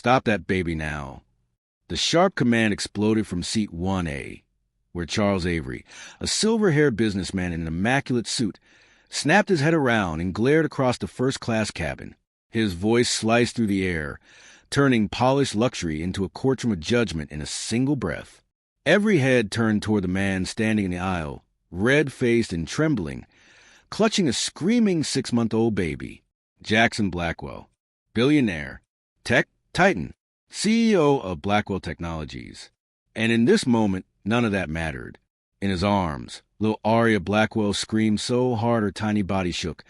Stop that baby now. The sharp command exploded from seat 1A, where Charles Avery, a silver-haired businessman in an immaculate suit, snapped his head around and glared across the first-class cabin. His voice sliced through the air, turning polished luxury into a courtroom of judgment in a single breath. Every head turned toward the man standing in the aisle, red-faced and trembling, clutching a screaming 6-month-old baby. Jackson Blackwell, billionaire, tech titan, CEO of Blackwell Technologies. And in this moment, none of that mattered. In his arms, little Aria Blackwell screamed so hard her tiny body shook,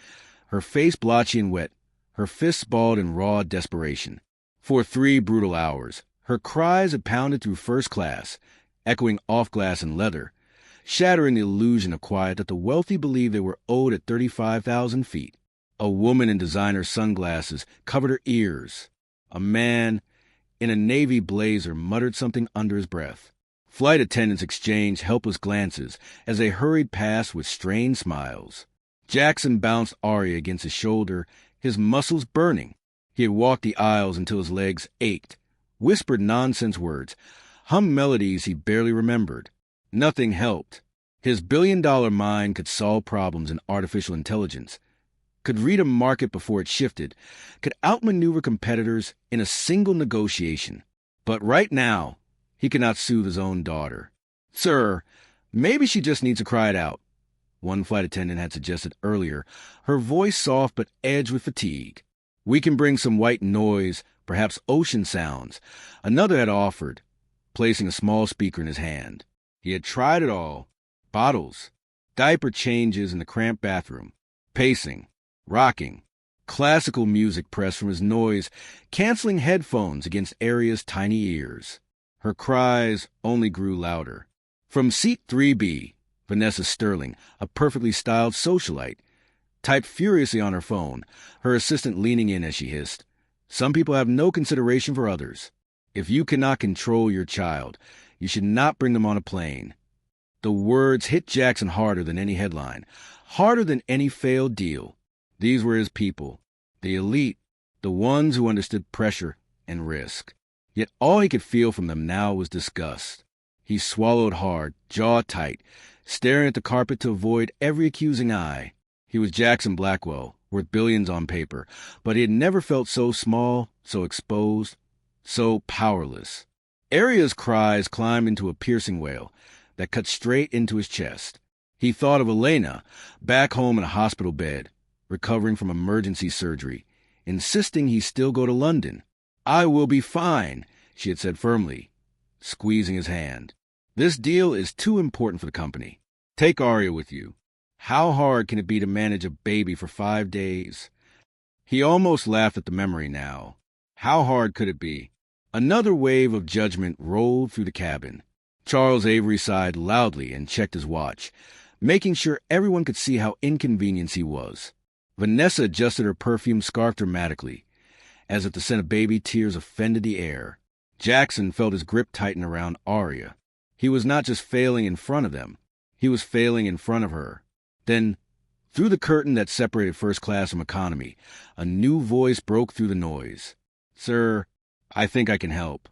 her face blotchy and wet, her fists balled in raw desperation. For 3 brutal hours, her cries had pounded through first class, echoing off glass and leather, shattering the illusion of quiet that the wealthy believed they were owed at 35,000 feet. A woman in designer sunglasses covered her ears. A man in a navy blazer muttered something under his breath. Flight attendants exchanged helpless glances as they hurried past with strained smiles. Jackson bounced Aria against his shoulder, his muscles burning. He had walked the aisles until his legs ached, whispered nonsense words, hummed melodies he barely remembered. Nothing helped. His billion-dollar mind could solve problems in artificial intelligence, could read a market before it shifted, could outmaneuver competitors in a single negotiation. But right now, he could not soothe his own daughter. "Sir, maybe she just needs to cry it out," one flight attendant had suggested earlier, her voice soft but edged with fatigue. "We can bring some white noise, perhaps ocean sounds," another had offered, placing a small speaker in his hand. He had tried it all. Bottles, diaper changes in the cramped bathroom, pacing, rocking, classical music pressed from his noise-canceling headphones against Aria's tiny ears. Her cries only grew louder. From seat 3B, Vanessa Sterling, a perfectly styled socialite, typed furiously on her phone, her assistant leaning in as she hissed, "Some people have no consideration for others. If you cannot control your child, you should not bring them on a plane." The words hit Jackson harder than any headline, harder than any failed deal. These were his people, the elite, the ones who understood pressure and risk. Yet all he could feel from them now was disgust. He swallowed hard, jaw tight, staring at the carpet to avoid every accusing eye. He was Jackson Blackwell, worth billions on paper, but he had never felt so small, so exposed, so powerless. Aria's cries climbed into a piercing wail that cut straight into his chest. He thought of Elena, back home in a hospital bed, recovering from emergency surgery, insisting he still go to London. "I will be fine," she had said firmly, squeezing his hand. "This deal is too important for the company. Take Aria with you. How hard can it be to manage a baby for 5 days?" He almost laughed at the memory now. How hard could it be? Another wave of judgment rolled through the cabin. Charles Avery sighed loudly and checked his watch, making sure everyone could see how inconvenienced he was. Vanessa adjusted her perfume scarf dramatically, as if the scent of baby tears offended the air. Jackson felt his grip tighten around Aria. He was not just failing in front of them. He was failing in front of her. Then, through the curtain that separated first class from economy, a new voice broke through the noise. "Sir, I think I can help."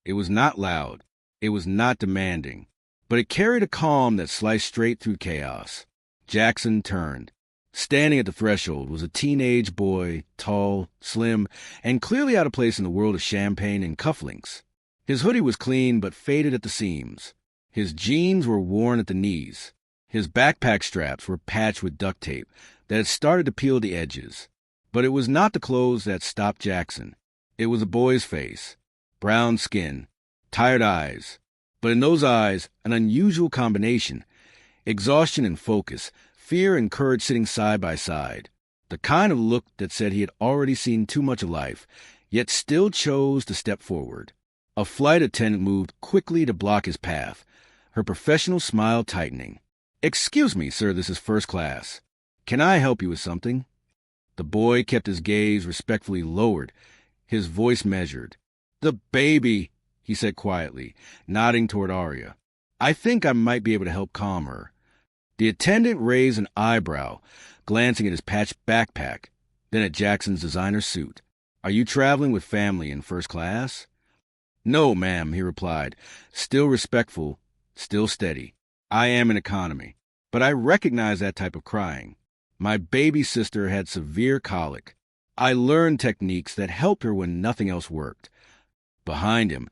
It was not loud. It was not demanding. But it carried a calm that sliced straight through chaos. Jackson turned. Standing at the threshold was a teenage boy, tall, slim, and clearly out of place in the world of champagne and cufflinks. His hoodie was clean but faded at the seams. His jeans were worn at the knees. His backpack straps were patched with duct tape that had started to peel the edges. But it was not the clothes that stopped Jackson. It was a boy's face. Brown skin, tired eyes. But in those eyes, an unusual combination. Exhaustion and focus, fear and courage sitting side by side. The kind of look that said he had already seen too much of life, yet still chose to step forward. A flight attendant moved quickly to block his path, her professional smile tightening. "Excuse me, sir, this is first class. Can I help you with something?" The boy kept his gaze respectfully lowered, his voice measured. "The baby," he said quietly, nodding toward Aria. "I think I might be able to help calm her." The attendant raised an eyebrow, glancing at his patched backpack, then at Jackson's designer suit. Are you traveling with family in first class? No, ma'am, he replied, still respectful, still steady. I am in economy. But I recognize that type of crying. My baby sister had severe colic. I learned techniques that helped her when nothing else worked. Behind him,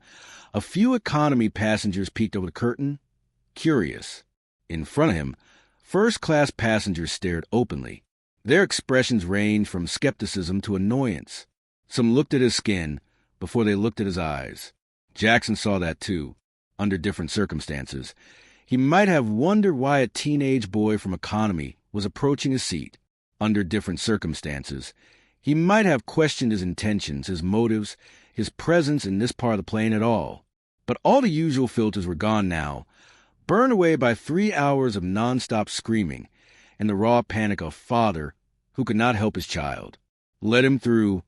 a few economy passengers peeked over the curtain, curious. In front of him, first-class passengers stared openly. Their expressions ranged from skepticism to annoyance. Some looked at his skin before they looked at his eyes. Jackson saw that too, under different circumstances. He might have wondered why a teenage boy from economy was approaching his seat. Under different circumstances, he might have questioned his intentions, his motives, his presence in this part of the plane at all. But all the usual filters were gone now, burned away by 3 hours of nonstop screaming and the raw panic of a father who could not help his child. Let him through,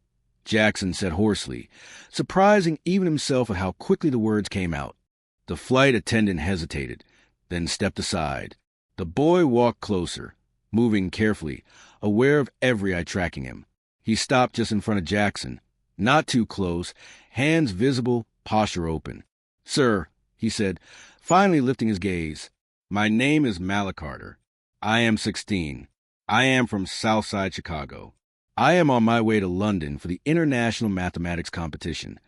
Jackson said hoarsely, surprising even himself at how quickly the words came out. The flight attendant hesitated, then stepped aside. The boy walked closer, moving carefully, aware of every eye tracking him. He stopped just in front of Jackson, not too close, hands visible, posture open. Sir, he said, finally lifting his gaze, my name is Malik. I am 16. I am from Southside Chicago. I am on my way to London for the International Mathematics Competition.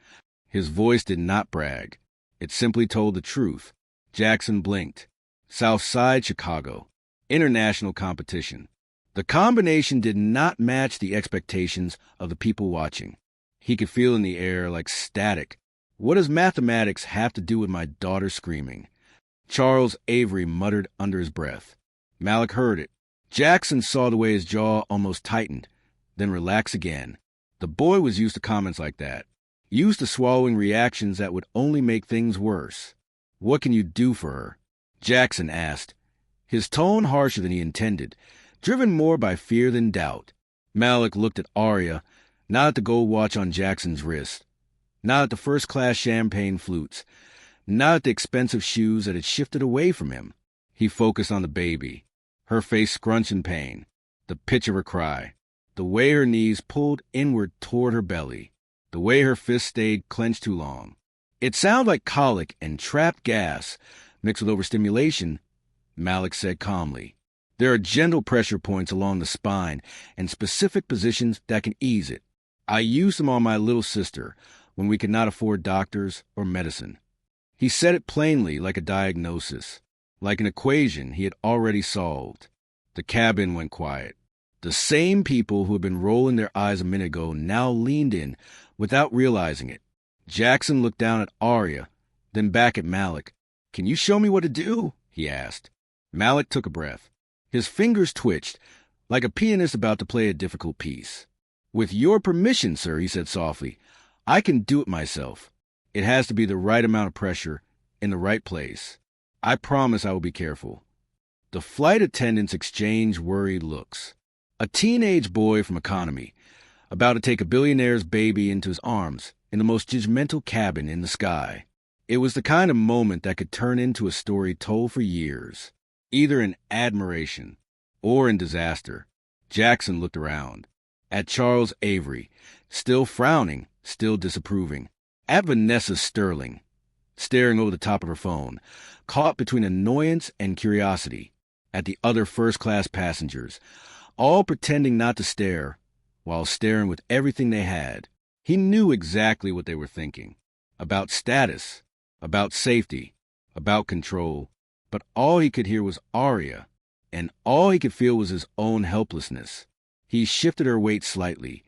His voice did not brag. It simply told the truth. Jackson blinked. Southside Chicago. International competition. The combination did not match the expectations of the people watching. He could feel in the air like static. What does mathematics have to do with my daughter screaming? Charles Avery muttered under his breath. Malik heard it. Jackson saw the way his jaw almost tightened, then relax again. The boy was used to comments like that, used to swallowing reactions that would only make things worse. What can you do for her? Jackson asked, his tone harsher than he intended, driven more by fear than doubt. Malik looked at Arya, not at the gold watch on Jackson's wrist, not at the first-class champagne flutes, not at the expensive shoes that had shifted away from him. He focused on the baby, her face scrunched in pain, the pitch of her cry, the way her knees pulled inward toward her belly, the way her fists stayed clenched too long. It sounded like colic and trapped gas mixed with overstimulation, Malik said calmly. There are gentle pressure points along the spine and specific positions that can ease it. I used them on my little sister when we could not afford doctors or medicine. He said it plainly, like a diagnosis, like an equation he had already solved. The cabin went quiet. The same people who had been rolling their eyes a minute ago now leaned in without realizing it. Jackson looked down at Arya, then back at Malik. Can you show me what to do? He asked. Malik took a breath. His fingers twitched, like a pianist about to play a difficult piece. With your permission, sir, he said softly, I can do it myself. It has to be the right amount of pressure in the right place. I promise I will be careful. The flight attendants exchanged worried looks. A teenage boy from economy, about to take a billionaire's baby into his arms in the most judgmental cabin in the sky. It was the kind of moment that could turn into a story told for years, either in admiration or in disaster. Jackson looked around, at Charles Avery, still frowning, still disapproving, at Vanessa Sterling, staring over the top of her phone, caught between annoyance and curiosity, at the other first-class passengers, all pretending not to stare, while staring with everything they had. He knew exactly what they were thinking, about status, about safety, about control, but all he could hear was Arya, and all he could feel was his own helplessness. He shifted her weight slightly,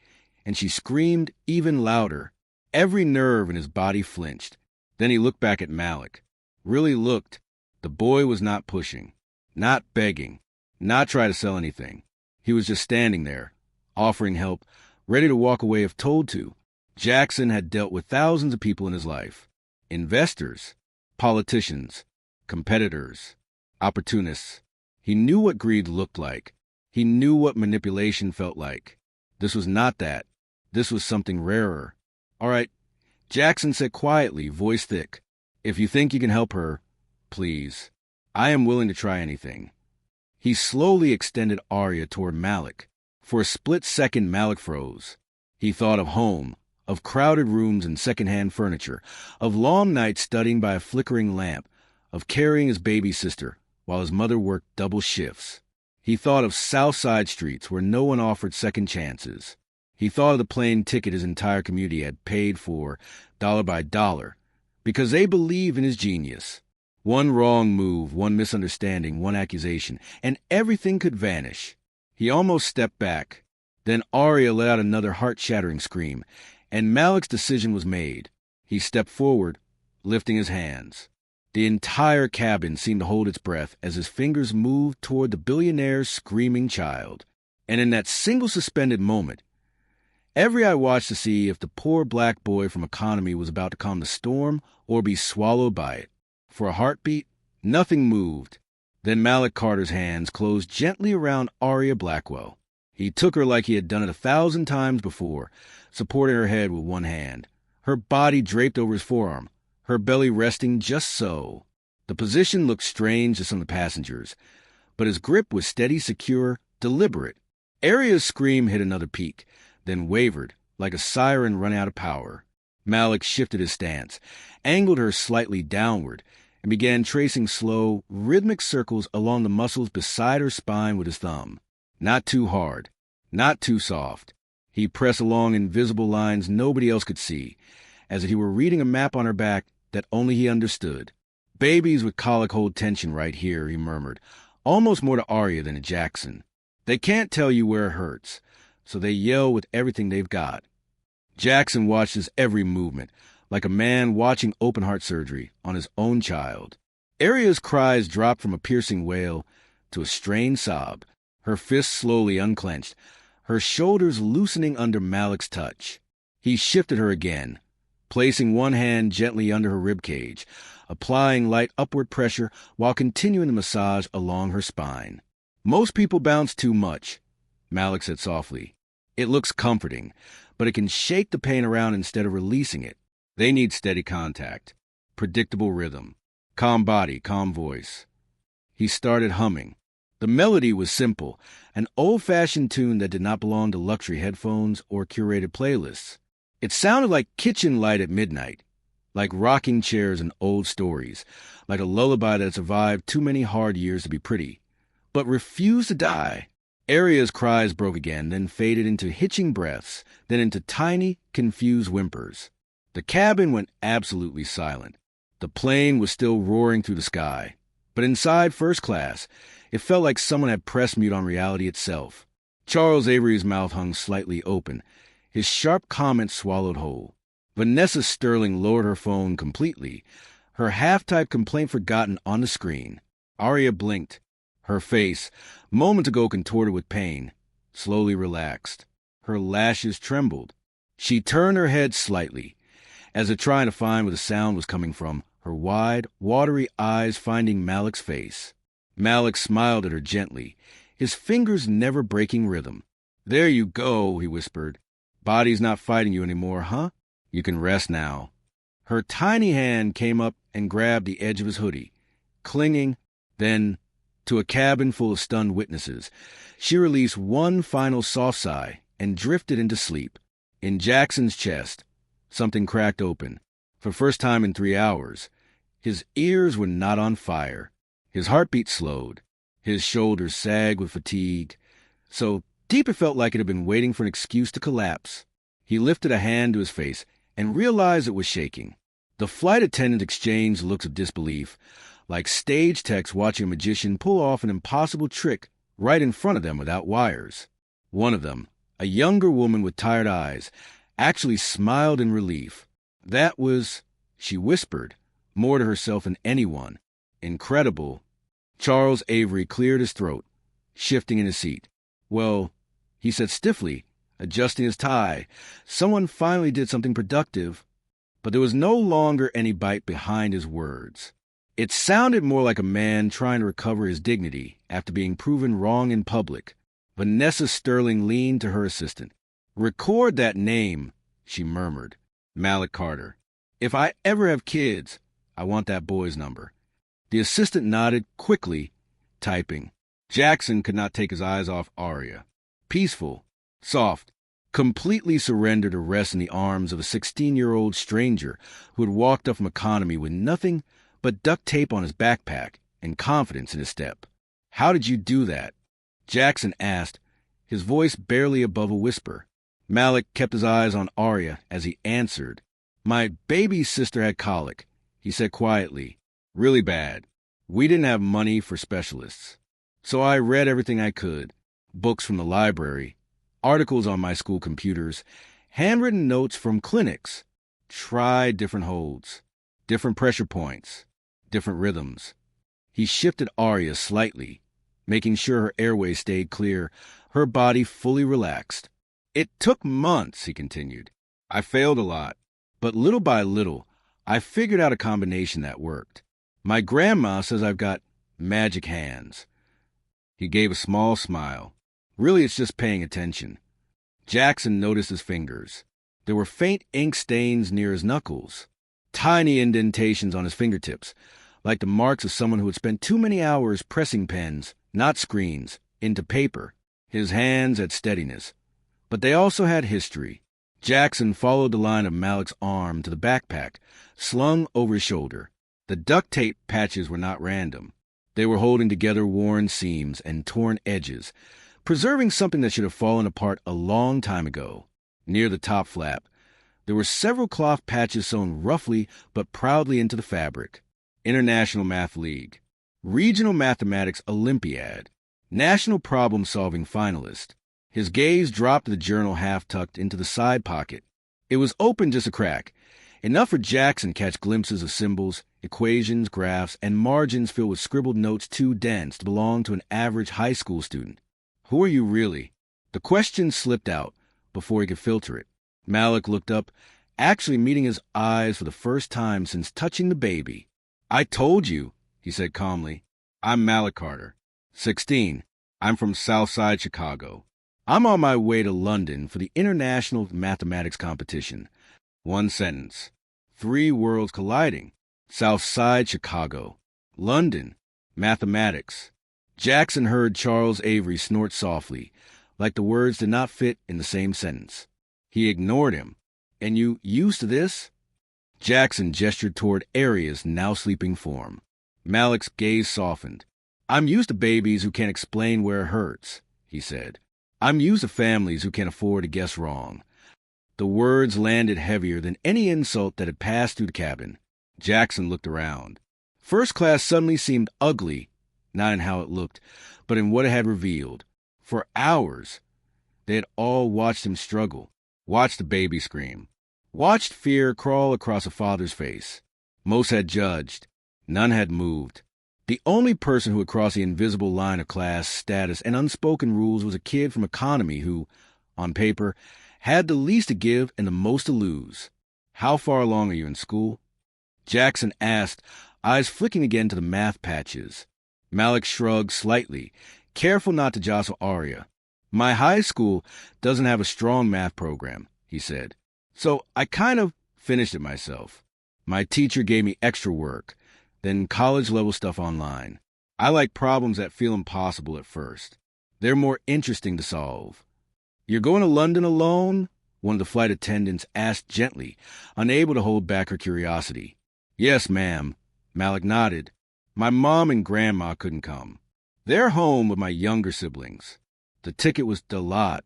and she screamed even louder. Every nerve in his body flinched. Then he looked back at Malik. Really looked. The boy was not pushing, not begging, not trying to sell anything. He was just standing there, offering help, ready to walk away if told to. Jackson had dealt with thousands of people in his life. Investors, politicians, competitors, opportunists. He knew what greed looked like. He knew what manipulation felt like. This was not that. This was something rarer. All right, Jackson said quietly, voice thick. If you think you can help her, please. I am willing to try anything. He slowly extended Arya toward Malik. For a split second, Malik froze. He thought of home, of crowded rooms and second-hand furniture, of long nights studying by a flickering lamp, of carrying his baby sister while his mother worked double shifts. He thought of South Side streets where no one offered second chances. He thought of the plane ticket his entire community had paid for, dollar by dollar, because they believe in his genius. One wrong move, one misunderstanding, one accusation, and everything could vanish. He almost stepped back. Then Arya let out another heart-shattering scream, and Malik's decision was made. He stepped forward, lifting his hands. The entire cabin seemed to hold its breath as his fingers moved toward the billionaire's screaming child. And in that single suspended moment, every eye watched to see if the poor black boy from economy was about to calm the storm or be swallowed by it. For a heartbeat, nothing moved. Then Malik Carter's hands closed gently around Arya Blackwell. He took her like he had done it 1,000 times before, supporting her head with one hand, her body draped over his forearm, her belly resting just so. The position looked strange to some of the passengers, but his grip was steady, secure, deliberate. Arya's scream hit another peak, then wavered, like a siren run out of power. Malik shifted his stance, angled her slightly downward, and began tracing slow, rhythmic circles along the muscles beside her spine with his thumb. Not too hard, not too soft. He pressed along invisible lines nobody else could see, as if he were reading a map on her back that only he understood. Babies with colic hold tension right here, he murmured, almost more to Arya than to Jackson. They can't tell you where it hurts, so they yell with everything they've got. Jackson watched his every movement, like a man watching open-heart surgery on his own child. Arya's cries dropped from a piercing wail to a strained sob, her fists slowly unclenched, her shoulders loosening under Malik's touch. He shifted her again, placing one hand gently under her ribcage, applying light upward pressure while continuing the massage along her spine. Most people bounce too much, Malik said softly. It looks comforting, but it can shake the pain around instead of releasing it. They need steady contact, predictable rhythm, calm body, calm voice. He started humming. The melody was simple, an old-fashioned tune that did not belong to luxury headphones or curated playlists. It sounded like kitchen light at midnight, like rocking chairs and old stories, like a lullaby that survived too many hard years to be pretty, but refused to die. Arya's cries broke again, then faded into hitching breaths, then into tiny, confused whimpers. The cabin went absolutely silent. The plane was still roaring through the sky, but inside first class, it felt like someone had pressed mute on reality itself. Charles Avery's mouth hung slightly open, his sharp comments swallowed whole. Vanessa Sterling lowered her phone completely, her half-typed complaint forgotten on the screen. Arya blinked. Her face, moments ago contorted with pain, slowly relaxed. Her lashes trembled. She turned her head slightly, as if trying to find where the sound was coming from, her wide, watery eyes finding Malik's face. Malik smiled at her gently, his fingers never breaking rhythm. "There you go," he whispered. "Body's not fighting you anymore, huh? You can rest now." Her tiny hand came up and grabbed the edge of his hoodie, clinging, then, to a cabin full of stunned witnesses, she released one final soft sigh and drifted into sleep. In Jackson's chest, something cracked open. For the first time in 3 hours, his ears were not on fire. His heartbeat slowed. His shoulders sagged with fatigue. So deep it felt like it had been waiting for an excuse to collapse. He lifted a hand to his face and realized it was shaking. The flight attendant exchanged looks of disbelief, like stage techs watching a magician pull off an impossible trick right in front of them without wires. One of them, a younger woman with tired eyes, actually smiled in relief. That was, she whispered, more to herself than anyone. Incredible. Charles Avery cleared his throat, shifting in his seat. "Well," he said stiffly, adjusting his tie, "someone finally did something productive." But there was no longer any bite behind his words. It sounded more like a man trying to recover his dignity after being proven wrong in public. Vanessa Sterling leaned to her assistant. "Record that name," she murmured. "Malik Carter. If I ever have kids, I want that boy's number." The assistant nodded, quickly, typing. Jackson could not take his eyes off Arya. Peaceful, soft, completely surrendered to rest in the arms of a 16-year-old stranger who had walked up from economy with nothing but duct tape on his backpack and confidence in his step. "How did you do that?" Jackson asked, his voice barely above a whisper. Malik kept his eyes on Arya as he answered. "My baby sister had colic," he said quietly. "Really bad. We didn't have money for specialists. So I read everything I could. Books from the library, articles on my school computers, handwritten notes from clinics. Tried different holds, different pressure points, different rhythms." He shifted Arya slightly, making sure her airways stayed clear, her body fully relaxed. "It took months," he continued. "I failed a lot, but little by little, I figured out a combination that worked. My grandma says I've got magic hands." He gave a small smile. "Really, it's just paying attention." Jackson noticed his fingers. There were faint ink stains near his knuckles, tiny indentations on his fingertips, like the marks of someone who had spent too many hours pressing pens, not screens, into paper. His hands had steadiness, but they also had history. Jackson followed the line of Malik's arm to the backpack, slung over his shoulder. The duct tape patches were not random. They were holding together worn seams and torn edges, preserving something that should have fallen apart a long time ago. Near the top flap, there were several cloth patches sewn roughly but proudly into the fabric. International Math League, Regional Mathematics Olympiad, National Problem-Solving Finalist. His gaze dropped to the journal half-tucked into the side pocket. It was open just a crack, enough for Jackson to catch glimpses of symbols, equations, graphs, and margins filled with scribbled notes too dense to belong to an average high school student. "Who are you really?" The question slipped out before he could filter it. Malik looked up, actually meeting his eyes for the first time since touching the baby. "I told you," he said calmly. "I'm Malik Carter, 16. I'm from Southside Chicago. I'm on my way to London for the International Mathematics Competition." One sentence. 3 worlds colliding. Southside Chicago. London. Mathematics. Jackson heard Charles Avery snort softly, like the words did not fit in the same sentence. He ignored him. "And you used to this?" Jackson gestured toward Arya's now sleeping form. Malik's gaze softened. "I'm used to babies who can't explain where it hurts," he said. "I'm used to families who can't afford to guess wrong." The words landed heavier than any insult that had passed through the cabin. Jackson looked around. First class suddenly seemed ugly, not in how it looked, but in what it had revealed. For hours, they had all watched him struggle, watched the baby scream, watched fear crawl across a father's face. Most had judged. None had moved. The only person who had crossed the invisible line of class, status, and unspoken rules was a kid from economy who, on paper, had the least to give and the most to lose. "How far along are you in school?" Jackson asked, eyes flicking again to the math patches. Malik shrugged slightly, careful not to jostle Arya. "My high school doesn't have a strong math program," he said. "So I kind of finished it myself. My teacher gave me extra work, then college-level stuff online. I like problems that feel impossible at first. They're more interesting to solve." "You're going to London alone?" one of the flight attendants asked gently, unable to hold back her curiosity. "Yes, ma'am." Malik nodded. "My mom and grandma couldn't come. They're home with my younger siblings. The ticket was a lot."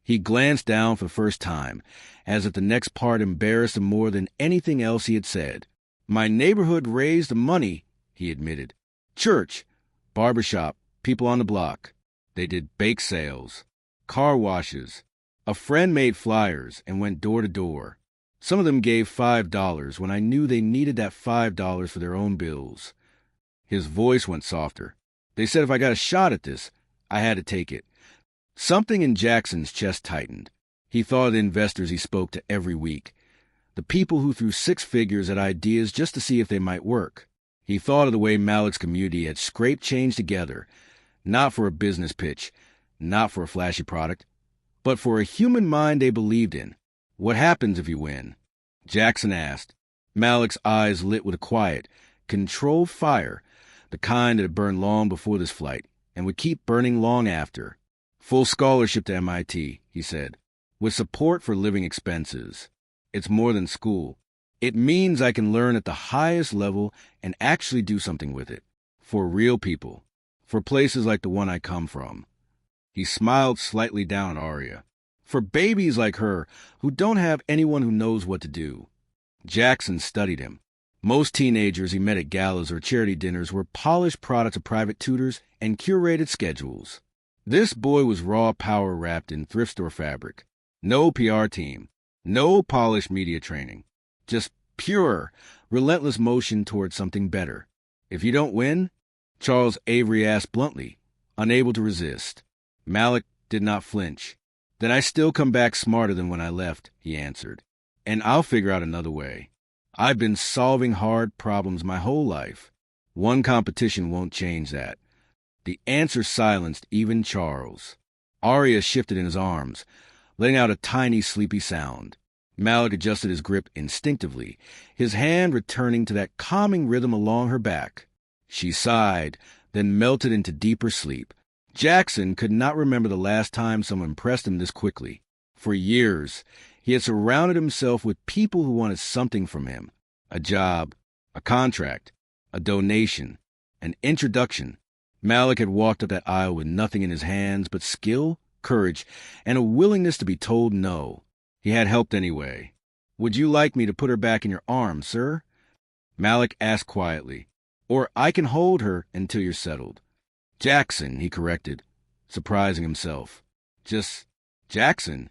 He glanced down for the first time, as if the next part embarrassed him more than anything else he had said. "My neighborhood raised the money," he admitted. "Church, barbershop, people on the block. They did bake sales, car washes. A friend made flyers and went door to door. Some of them gave $5 when I knew they needed that $5 for their own bills." His voice went softer. "They said if I got a shot at this, I had to take it." Something in Jackson's chest tightened. He thought of the investors he spoke to every week, the people who threw 6 figures at ideas just to see if they might work. He thought of the way Malik's community had scraped change together, not for a business pitch, not for a flashy product, but for a human mind they believed in. "What happens if you win?" Jackson asked. Malik's eyes lit with a quiet, controlled fire, the kind that had burned long before this flight and would keep burning long after. "Full scholarship to MIT," he said. with support for living expenses. It's more than school. It means I can learn at the highest level and actually do something with it. For real people. For places like the one I come from. He smiled slightly down at Arya. For babies like her, who don't have anyone who knows what to do. Jackson studied him. Most teenagers he met at galas or charity dinners were polished products of private tutors and curated schedules. This boy was raw power wrapped in thrift store fabric. No PR team. No polished media training. Just pure, relentless motion towards something better. If you don't win, Charles Avery asked bluntly, unable to resist. Malik did not flinch. Then I still come back smarter than when I left, he answered. And I'll figure out another way. I've been solving hard problems my whole life. One competition won't change that. The answer silenced even Charles. Arya shifted in his arms, letting out a tiny, sleepy sound. Malik adjusted his grip instinctively, his hand returning to that calming rhythm along her back. She sighed, then melted into deeper sleep. Jackson could not remember the last time someone impressed him this quickly. For years, he had surrounded himself with people who wanted something from him. A job, a contract, a donation, an introduction. Malik had walked up that aisle with nothing in his hands but skill, courage, and a willingness to be told no. He had helped anyway. Would you like me to put her back in your arms, sir? Malik asked quietly. Or I can hold her until you're settled. Jackson, he corrected, surprising himself. Just Jackson.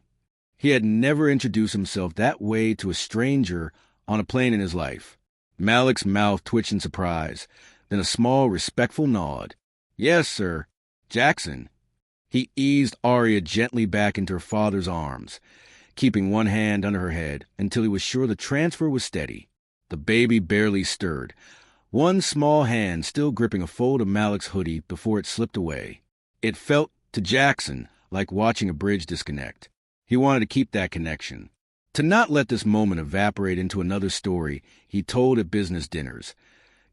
He had never introduced himself that way to a stranger on a plane in his life. Malik's mouth twitched in surprise, then a small, respectful nod. Yes, sir. Jackson. He eased Arya gently back into her father's arms, keeping one hand under her head until he was sure the transfer was steady. The baby barely stirred, one small hand still gripping a fold of Malik's hoodie before it slipped away. It felt, to Jackson, like watching a bridge disconnect. He wanted to keep that connection. To not let this moment evaporate into another story he told at business dinners,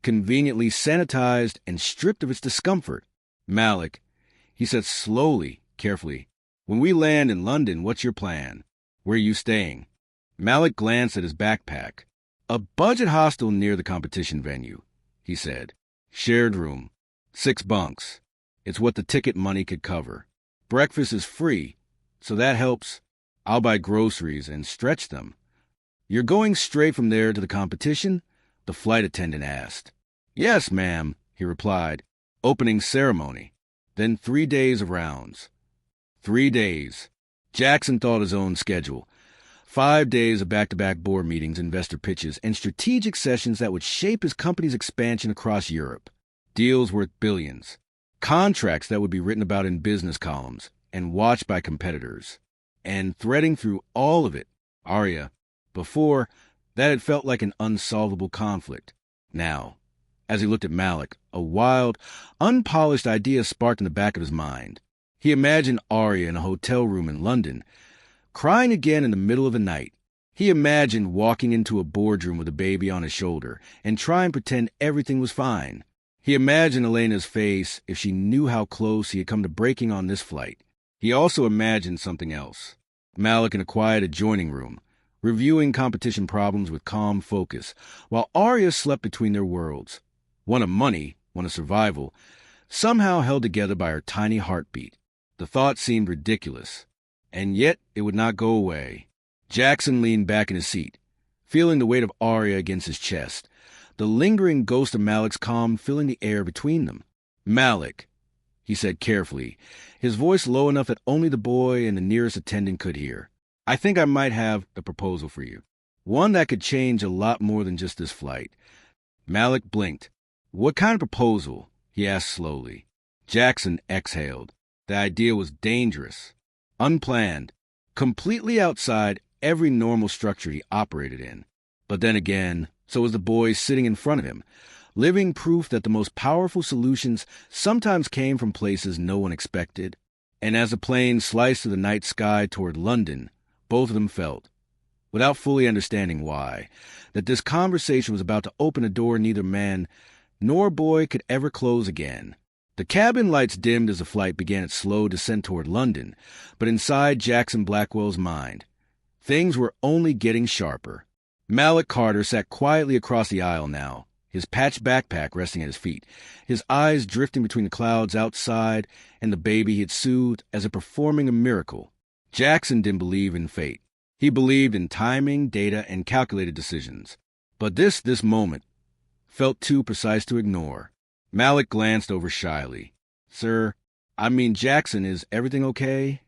conveniently sanitized and stripped of its discomfort. Malik, he said slowly, carefully, when we land in London, what's your plan? Where are you staying? Malik glanced at his backpack. A budget hostel near the competition venue, he said. Shared room. 6 bunks. It's what the ticket money could cover. Breakfast is free, so that helps. I'll buy groceries and stretch them. You're going straight from there to the competition? The flight attendant asked. Yes, ma'am, he replied. Opening ceremony. Then 3 days of rounds. 3 days. Jackson thought his own schedule. 5 days of back-to-back board meetings, investor pitches, and strategic sessions that would shape his company's expansion across Europe. Deals worth billions. Contracts that would be written about in business columns and watched by competitors. And threading through all of it, Arya. Before, that had felt like an unsolvable conflict. Now, as he looked at Malik, a wild, unpolished idea sparked in the back of his mind. He imagined Arya in a hotel room in London, crying again in the middle of the night. He imagined walking into a boardroom with a baby on his shoulder and trying to pretend everything was fine. He imagined Elena's face if she knew how close he had come to breaking on this flight. He also imagined something else. Malik in a quiet adjoining room, reviewing competition problems with calm focus, while Arya slept between their worlds. One of money, one of survival, somehow held together by her tiny heartbeat. The thought seemed ridiculous, and yet it would not go away. Jackson leaned back in his seat, feeling the weight of Arya against his chest, the lingering ghost of Malik's calm filling the air between them. Malik, he said carefully, his voice low enough that only the boy and the nearest attendant could hear. I think I might have a proposal for you. One that could change a lot more than just this flight. Malik blinked. What kind of proposal? He asked slowly. Jackson exhaled. The idea was dangerous, unplanned, completely outside every normal structure he operated in. But then again, so was the boy sitting in front of him, living proof that the most powerful solutions sometimes came from places no one expected. And as the plane sliced through the night sky toward London, both of them felt, without fully understanding why, that this conversation was about to open a door neither man nor boy could ever close again. The cabin lights dimmed as the flight began its slow descent toward London, but inside Jackson Blackwell's mind, things were only getting sharper. Malik Carter sat quietly across the aisle now, his patched backpack resting at his feet, his eyes drifting between the clouds outside and the baby he had soothed as if performing a miracle. Jackson didn't believe in fate. He believed in timing, data, and calculated decisions. But this moment felt too precise to ignore. Malik glanced over shyly. Sir, Jackson, is everything okay?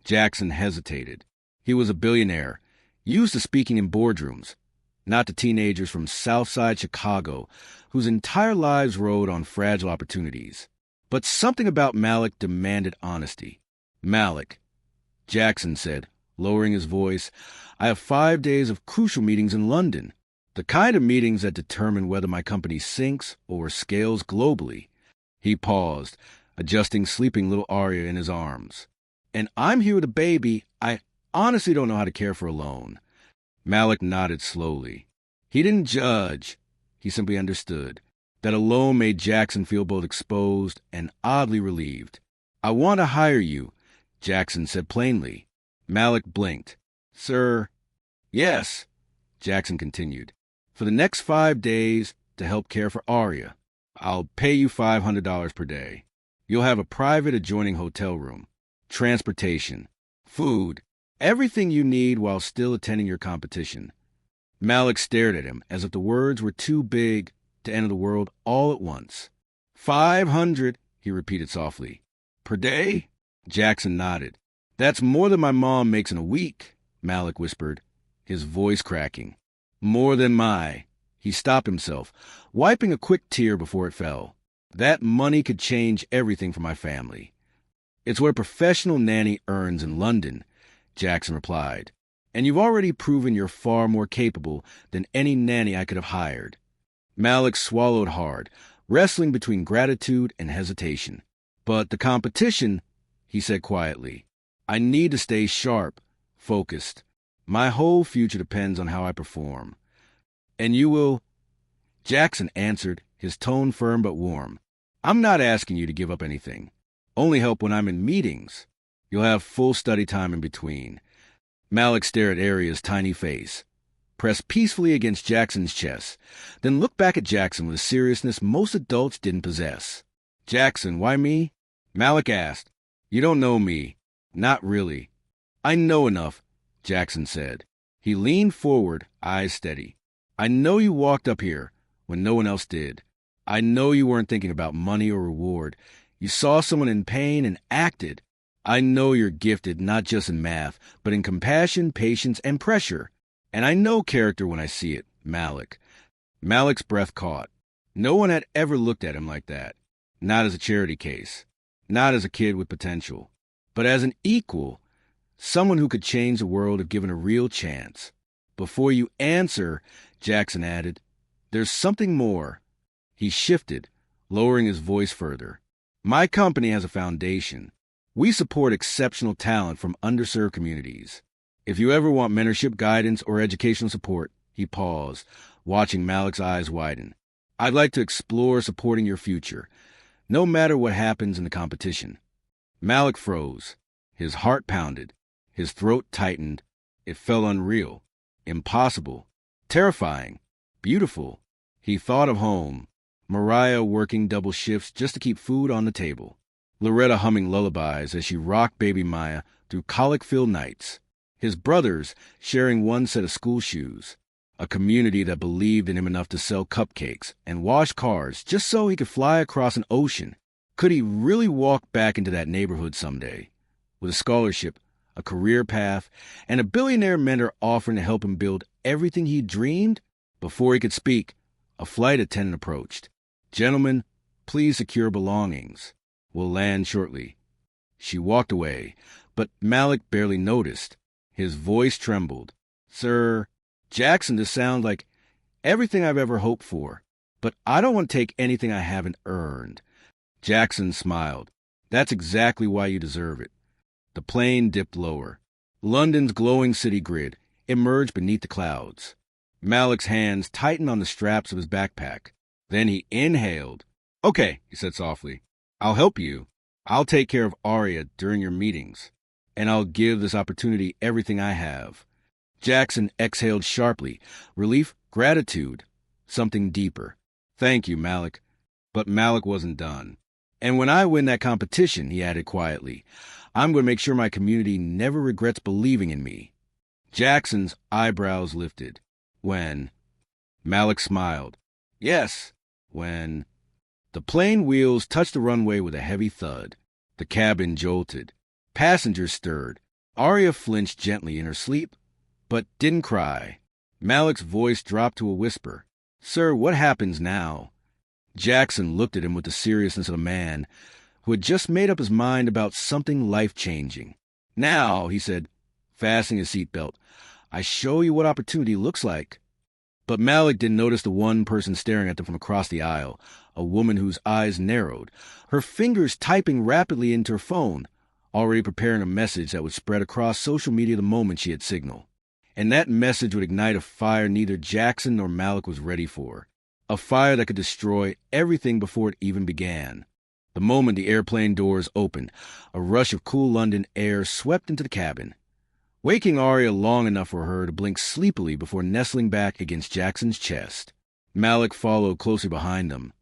Jackson hesitated. He was a billionaire, used to speaking in boardrooms, not to teenagers from Southside Chicago whose entire lives rode on fragile opportunities. But something about Malik demanded honesty. Malik, Jackson said, lowering his voice, I have 5 days of crucial meetings in London. The kind of meetings that determine whether my company sinks or scales globally. He paused, adjusting sleeping little Arya in his arms. And I'm here with a baby I honestly don't know how to care for alone. Malik nodded slowly. He didn't judge. He simply understood. That alone made Jackson feel both exposed and oddly relieved. I want to hire you, Jackson said plainly. Malik blinked. Sir. Yes, Jackson continued. For the next 5 days to help care for Arya. I'll pay you $500 per day. You'll have a private adjoining hotel room, transportation, food, everything you need while still attending your competition. Malik stared at him as if the words were too big to enter the world all at once. 500, he repeated softly. Per day? Jackson nodded. That's more than my mom makes in a week, Malik whispered, his voice cracking. More than my... He stopped himself, wiping a quick tear before it fell. That money could change everything for my family. It's what a professional nanny earns in London, Jackson replied. And you've already proven you're far more capable than any nanny I could have hired. Malik swallowed hard, wrestling between gratitude and hesitation. But the competition, he said quietly. I need to stay sharp, focused. My whole future depends on how I perform. And you will... Jackson answered, his tone firm but warm. I'm not asking you to give up anything. Only help when I'm in meetings. You'll have full study time in between. Malik stared at Arya's tiny face, pressed peacefully against Jackson's chest, then looked back at Jackson with a seriousness most adults didn't possess. Jackson, why me? Malik asked. You don't know me. Not really. I know enough, Jackson said. He leaned forward, eyes steady. I know you walked up here when no one else did. I know you weren't thinking about money or reward. You saw someone in pain and acted. I know you're gifted not just in math, but in compassion, patience, and pressure. And I know character when I see it, Malik. Malik's breath caught. No one had ever looked at him like that. Not as a charity case. Not as a kid with potential. But as an equal. Someone who could change the world if given a real chance. Before you answer, Jackson added, there's something more. He shifted, lowering his voice further. My company has a foundation. We support exceptional talent from underserved communities. If you ever want mentorship, guidance, or educational support, he paused, watching Malik's eyes widen. I'd like to explore supporting your future, no matter what happens in the competition. Malik froze. His heart pounded. His throat tightened. It felt unreal, impossible, terrifying, beautiful. He thought of home, Mariah working double shifts just to keep food on the table, Loretta humming lullabies as she rocked baby Maya through colic-filled nights, his brothers sharing one set of school shoes, a community that believed in him enough to sell cupcakes and wash cars just so he could fly across an ocean. Could he really walk back into that neighborhood someday, with a scholarship, a career path, and a billionaire mentor offering to help him build everything he dreamed? Before he could speak, a flight attendant approached. Gentlemen, please secure belongings. We'll land shortly. She walked away, but Malik barely noticed. His voice trembled. Sir, Jackson, this sounds like everything I've ever hoped for, but I don't want to take anything I haven't earned. Jackson smiled. That's exactly why you deserve it. The plane dipped lower. London's glowing city grid emerged beneath the clouds. Malik's hands tightened on the straps of his backpack. Then he inhaled. Okay, he said softly. I'll help you. I'll take care of Arya during your meetings, and I'll give this opportunity everything I have. Jackson exhaled sharply. Relief, gratitude, something deeper. Thank you, Malik. But Malik wasn't done. And when I win that competition, he added quietly, I'm going to make sure my community never regrets believing in me. Jackson's eyebrows lifted. When? Malik smiled. Yes, when... The plane wheels touched the runway with a heavy thud. The cabin jolted. Passengers stirred. Arya flinched gently in her sleep, but didn't cry. Malik's voice dropped to a whisper. Sir, what happens now? Jackson looked at him with the seriousness of a man who had just made up his mind about something life-changing. Now, he said, fastening his seatbelt, I show you what opportunity looks like. But Malik didn't notice the one person staring at them from across the aisle, a woman whose eyes narrowed, her fingers typing rapidly into her phone, already preparing a message that would spread across social media the moment she had signaled. And that message would ignite a fire neither Jackson nor Malik was ready for, a fire that could destroy everything before it even began. The moment the airplane doors opened, a rush of cool London air swept into the cabin, waking Arya long enough for her to blink sleepily before nestling back against Jackson's chest. Malik followed closely behind them,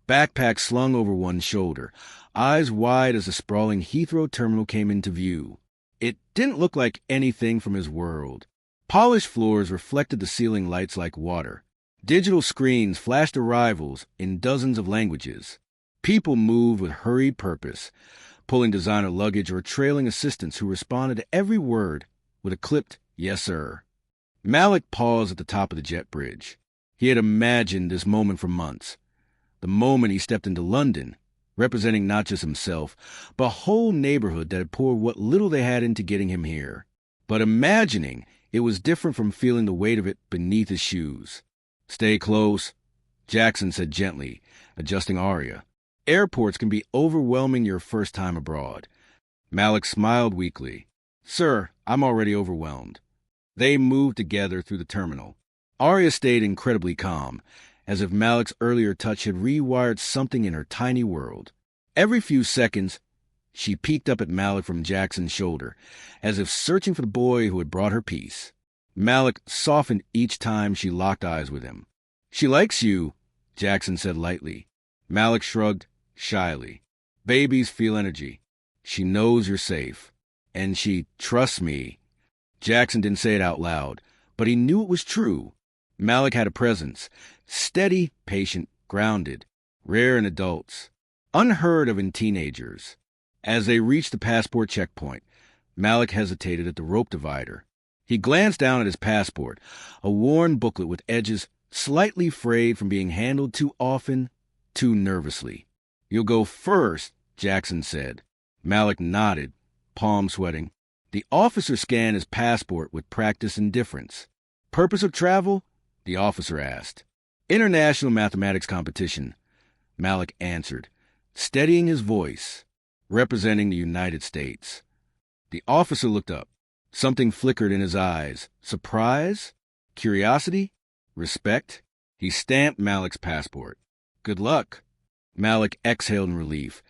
backpack slung over one shoulder, eyes wide as the sprawling Heathrow terminal came into view. It didn't look like anything from his world. Polished floors reflected the ceiling lights like water. Digital screens flashed arrivals in dozens of languages. People moved with hurried purpose, pulling designer luggage or trailing assistants who responded to every word with a clipped, yes, sir. Malik paused at the top of the jet bridge. He had imagined this moment for months. The moment he stepped into London, representing not just himself, but a whole neighborhood that had poured what little they had into getting him here. But imagining it was different from feeling the weight of it beneath his shoes. Stay close, Jackson said gently, adjusting Arya. Airports can be overwhelming your first time abroad. Malik smiled weakly. Sir, I'm already overwhelmed. They moved together through the terminal. Arya stayed incredibly calm, as if Malik's earlier touch had rewired something in her tiny world. Every few seconds, she peeked up at Malik from Jackson's shoulder, as if searching for the boy who had brought her peace. Malik softened each time she locked eyes with him. She likes you, Jackson said lightly. Malik shrugged shyly. Babies feel energy. She knows you're safe. And she trusts me. Jackson didn't say it out loud, but he knew it was true. Malik had a presence, steady, patient, grounded, rare in adults, unheard of in teenagers. As they reached the passport checkpoint, Malik hesitated at the rope divider. He glanced down at his passport, a worn booklet with edges slightly frayed from being handled too often, too nervously. You'll go first, Jackson said. Malik nodded, palm sweating. The officer scanned his passport with practiced indifference. Purpose of travel? The officer asked. International mathematics competition, Malik answered, steadying his voice, representing the United States. The officer looked up. Something flickered in his eyes. Surprise? Curiosity? Respect? He stamped Malik's passport. Good luck. Malik exhaled in relief,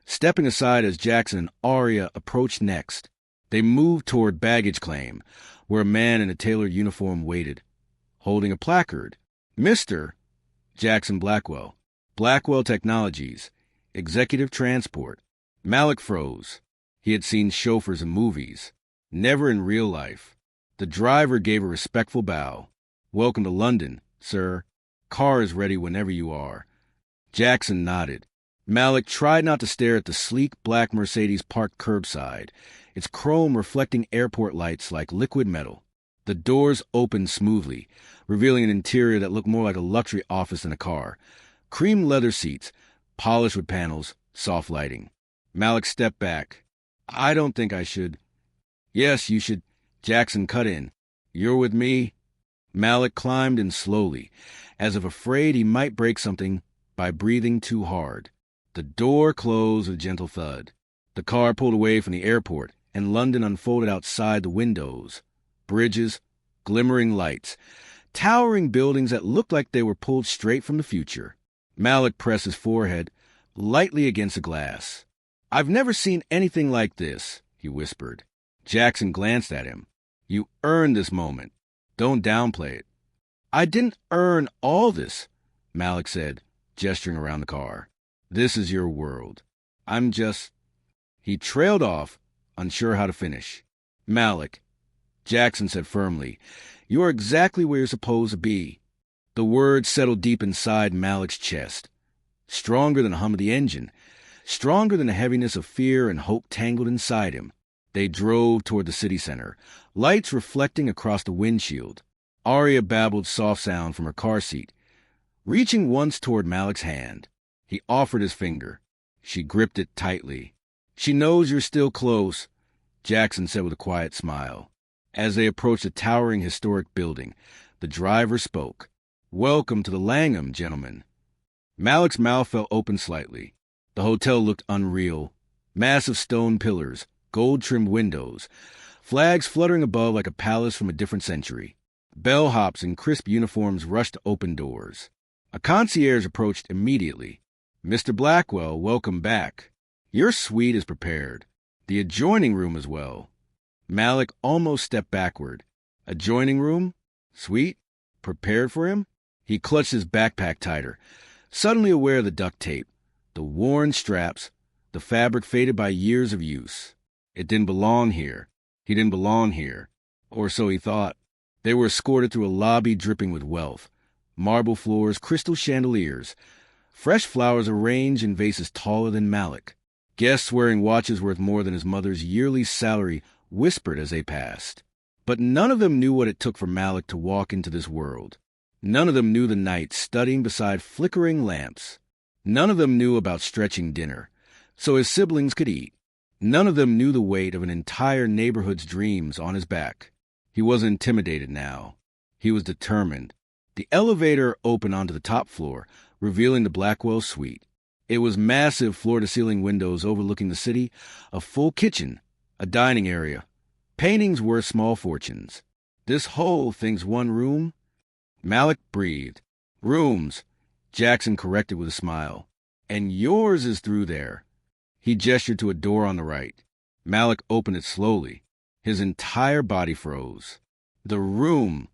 stepping aside as Jackson and Arya approached next. They moved toward baggage claim, where a man in a tailored uniform waited, holding a placard. Mr. Jackson Blackwell, Blackwell Technologies, Executive Transport. Malik froze. He had seen chauffeurs in movies, never in real life. The driver gave a respectful bow. Welcome to London, sir. Car is ready whenever you are. Jackson nodded. Malik tried not to stare at the sleek black Mercedes parked curbside, its chrome reflecting airport lights like liquid metal. The doors opened smoothly, revealing an interior that looked more like a luxury office than a car. Cream leather seats, polished with panels, soft lighting. Malik stepped back. I don't think I should. Yes, you should. Jackson cut in. You're with me? Malik climbed in slowly, as if afraid he might break something by breathing too hard. The door closed with a gentle thud. The car pulled away from the airport, and London unfolded outside the windows. Bridges, glimmering lights, towering buildings that looked like they were pulled straight from the future. Malik pressed his forehead, lightly against the glass. "I've never seen anything like this," he whispered. Jackson glanced at him. "You earned this moment. Don't downplay it." "I didn't earn all this," Malik said, gesturing around the car. "This is your world. I'm just—" He trailed off, unsure how to finish. "Malik," Jackson said firmly, "you are exactly where you're supposed to be." The words settled deep inside Malik's chest, stronger than the hum of the engine, stronger than the heaviness of fear and hope tangled inside him. They drove toward the city center, lights reflecting across the windshield. Arya babbled soft sound from her car seat, reaching once toward Malik's hand. He offered his finger. She gripped it tightly. "She knows you're still close," Jackson said with a quiet smile. As they approached a towering historic building, the driver spoke. "Welcome to the Langham, gentlemen." Malik's mouth fell open slightly. The hotel looked unreal. Massive stone pillars, gold-trimmed windows, flags fluttering above like a palace from a different century. Bellhops in crisp uniforms rushed to open doors. A concierge approached immediately. "Mr. Blackwell, welcome back. Your suite is prepared. The adjoining room as well." Malik almost stepped backward. Adjoining room? Suite? Prepared for him? He clutched his backpack tighter, suddenly aware of the duct tape, the worn straps, the fabric faded by years of use. It didn't belong here. He didn't belong here. Or so he thought. They were escorted through a lobby dripping with wealth. Marble floors, crystal chandeliers, fresh flowers arranged in vases taller than Malik. Guests wearing watches worth more than his mother's yearly salary whispered as they passed. But none of them knew what it took for Malik to walk into this world. None of them knew the night studying beside flickering lamps. None of them knew about stretching dinner, so his siblings could eat. None of them knew the weight of an entire neighborhood's dreams on his back. He wasn't intimidated now. He was determined. The elevator opened onto the top floor, revealing the Blackwell suite. It was massive floor-to-ceiling windows overlooking the city, a full kitchen, a dining area. Paintings worth small fortunes. "This whole thing's one room?" Malik breathed. "Rooms," Jackson corrected with a smile. "And yours is through there." He gestured to a door on the right. Malik opened it slowly. His entire body froze. The room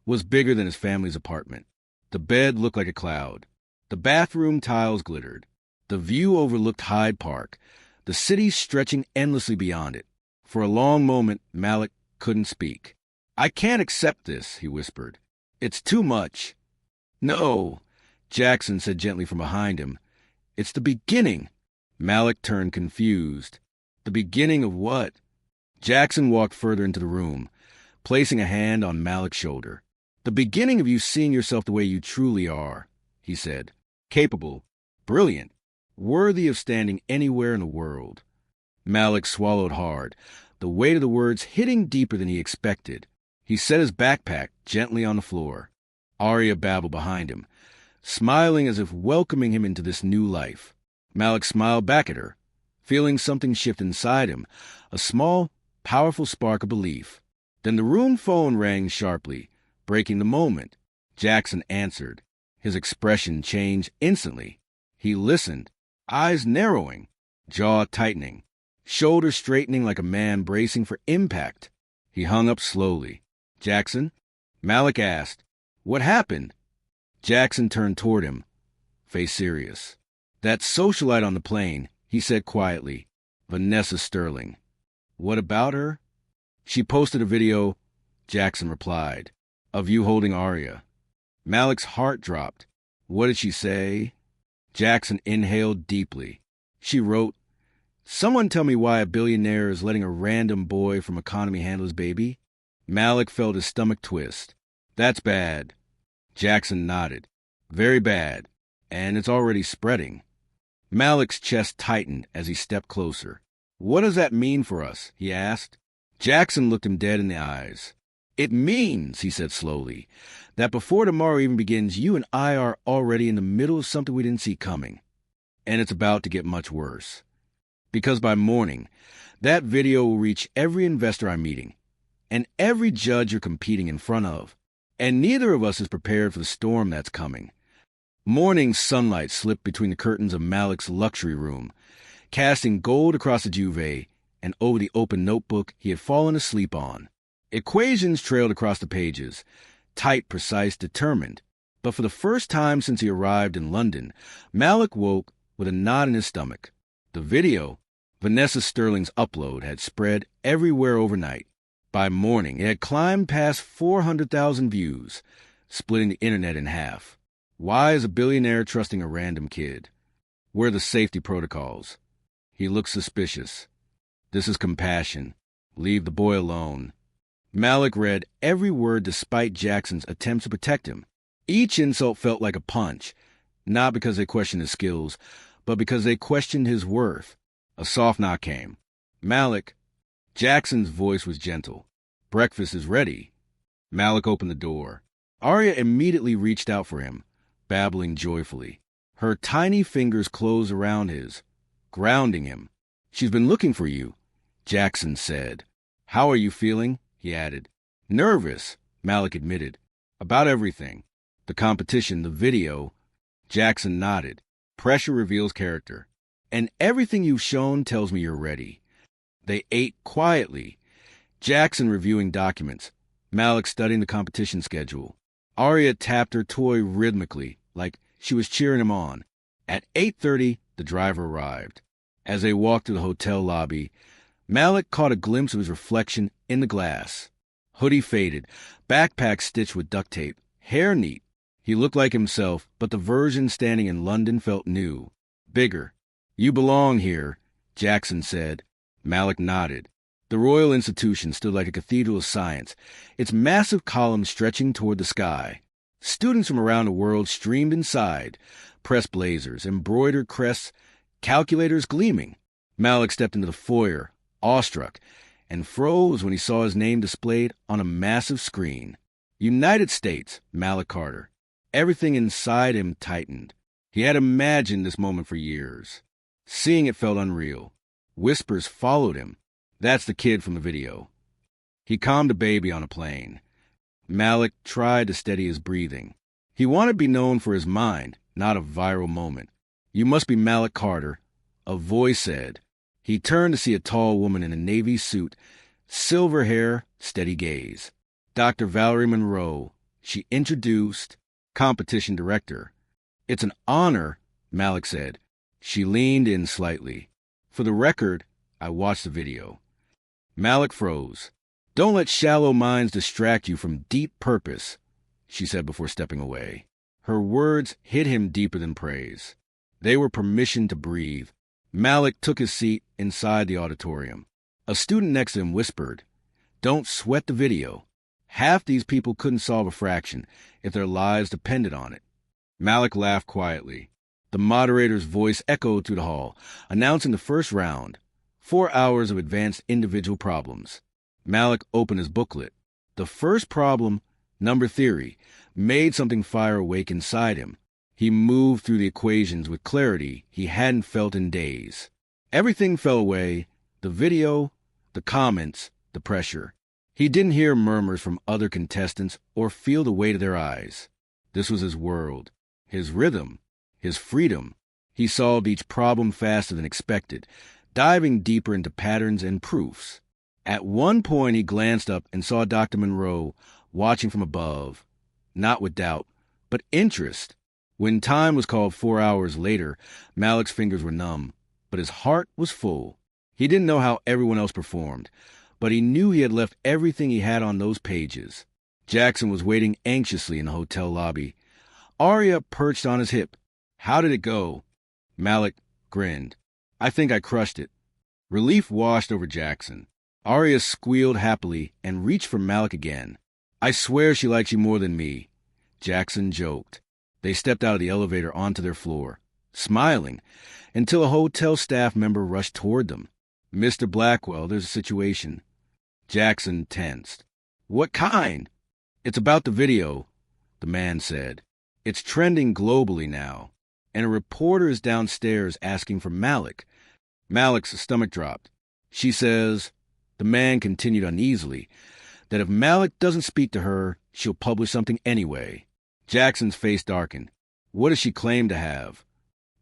was bigger than his family's apartment. The bed looked like a cloud. The bathroom tiles glittered. The view overlooked Hyde Park, the city stretching endlessly beyond it. For a long moment, Malik couldn't speak. "I can't accept this," he whispered. "It's too much." "No," Jackson said gently from behind him. "It's the beginning." Malik turned confused. "The beginning of what?" Jackson walked further into the room, placing a hand on Malik's shoulder. "The beginning of you seeing yourself the way you truly are," he said. "Capable, brilliant, worthy of standing anywhere in the world." Malik swallowed hard, the weight of the words hitting deeper than he expected. He set his backpack gently on the floor. Arya babbled behind him, smiling as if welcoming him into this new life. Malik smiled back at her, feeling something shift inside him, a small, powerful spark of belief. Then the room phone rang sharply, breaking the moment. Jackson answered. His expression changed instantly. He listened, eyes narrowing, jaw tightening, shoulders straightening like a man bracing for impact. He hung up slowly. "Jackson?" Malik asked. "What happened?" Jackson turned toward him, face serious. "That socialite on the plane," he said quietly. "Vanessa Sterling." "What about her?" "She posted a video," Jackson replied, "of you holding Arya." Malik's heart dropped. "What did she say?" Jackson inhaled deeply. "She wrote, 'Someone tell me why a billionaire is letting a random boy from economy handle his baby.'" Malik felt his stomach twist. "That's bad." Jackson nodded. "Very bad. And it's already spreading." Malik's chest tightened as he stepped closer. "What does that mean for us?" he asked. Jackson looked him dead in the eyes. "It means," he said slowly, "that before tomorrow even begins, you and I are already in the middle of something we didn't see coming. And it's about to get much worse. Because by morning, that video will reach every investor I'm meeting, and every judge you're competing in front of. And neither of us is prepared for the storm that's coming. Morning sunlight slipped between the curtains of Malik's luxury room, casting gold across the duvet and over the open notebook he had fallen asleep on. Equations trailed across the pages, tight, precise, determined. But for the first time since he arrived in London, Malik woke with a knot in his stomach. The video, Vanessa Sterling's upload, had spread everywhere overnight. By morning, it had climbed past 400,000 views, splitting the internet in half. Why is a billionaire trusting a random kid? Where are the safety protocols? He looks suspicious. This is compassion. Leave the boy alone. Malik read every word despite Jackson's attempts to protect him. Each insult felt like a punch, not because they questioned his skills, but because they questioned his worth. A soft knock came. Malik. Jackson's voice was gentle. Breakfast is ready. Malik opened the door. Arya immediately reached out for him, babbling joyfully. Her tiny fingers closed around his, grounding him. She's been looking for you, Jackson said. How are you feeling? He added. Nervous, Malik admitted. About everything. The competition, the video. Jackson nodded. Pressure reveals character. And everything you've shown tells me you're ready. They ate quietly. Jackson reviewing documents. Malik studying the competition schedule. Arya tapped her toy rhythmically, like she was cheering him on. At 8:30, the driver arrived. As they walked to the hotel lobby, Malik caught a glimpse of his reflection in the glass. Hoodie faded, backpack stitched with duct tape, hair neat. He looked like himself, but the version standing in London felt new, bigger. You belong here, Jackson said. Malik nodded. The Royal Institution stood like a cathedral of science, its massive columns stretching toward the sky. Students from around the world streamed inside, press blazers, embroidered crests, calculators gleaming. Malik stepped into the foyer, awestruck, and froze when he saw his name displayed on a massive screen. United States, Malik Carter. Everything inside him tightened. He had imagined this moment for years. Seeing it felt unreal. Whispers followed him. That's the kid from the video. He calmed a baby on a plane. Malik tried to steady his breathing. He wanted to be known for his mind, not a viral moment. You must be Malik Carter, a voice said. He turned to see a tall woman in a navy suit, silver hair, steady gaze. Dr. Valerie Monroe, she introduced, competition director. It's an honor, Malik said. She leaned in slightly. For the record, I watched the video. Malik froze. Don't let shallow minds distract you from deep purpose, she said before stepping away. Her words hit him deeper than praise. They were permission to breathe. Malik took his seat inside the auditorium. A student next to him whispered, Don't sweat the video. Half these people couldn't solve a fraction if their lives depended on it. Malik laughed quietly. The moderator's voice echoed through the hall, announcing the first round. 4 hours of advanced individual problems. Malik opened his booklet. The first problem, number theory, made something fire awake inside him. He moved through the equations with clarity he hadn't felt in days. Everything fell away, the video, the comments, the pressure. He didn't hear murmurs from other contestants or feel the weight of their eyes. This was his world, his rhythm, his freedom. He solved each problem faster than expected, diving deeper into patterns and proofs. At one point, he glanced up and saw Dr. Monroe watching from above, not with doubt, but interest. When time was called 4 hours later, Malik's fingers were numb, but his heart was full. He didn't know how everyone else performed, but he knew he had left everything he had on those pages. Jackson was waiting anxiously in the hotel lobby. Arya perched on his hip. How did it go? Malik grinned. I think I crushed it. Relief washed over Jackson. Arya squealed happily and reached for Malik again. I swear she likes you more than me, Jackson joked. They stepped out of the elevator onto their floor, smiling, until a hotel staff member rushed toward them. Mr. Blackwell, there's a situation. Jackson tensed. What kind? It's about the video, the man said. It's trending globally now, and a reporter is downstairs asking for Malik. Malik's stomach dropped. She says, the man continued uneasily, that if Malik doesn't speak to her, she'll publish something anyway. Jackson's face darkened. What does she claim to have?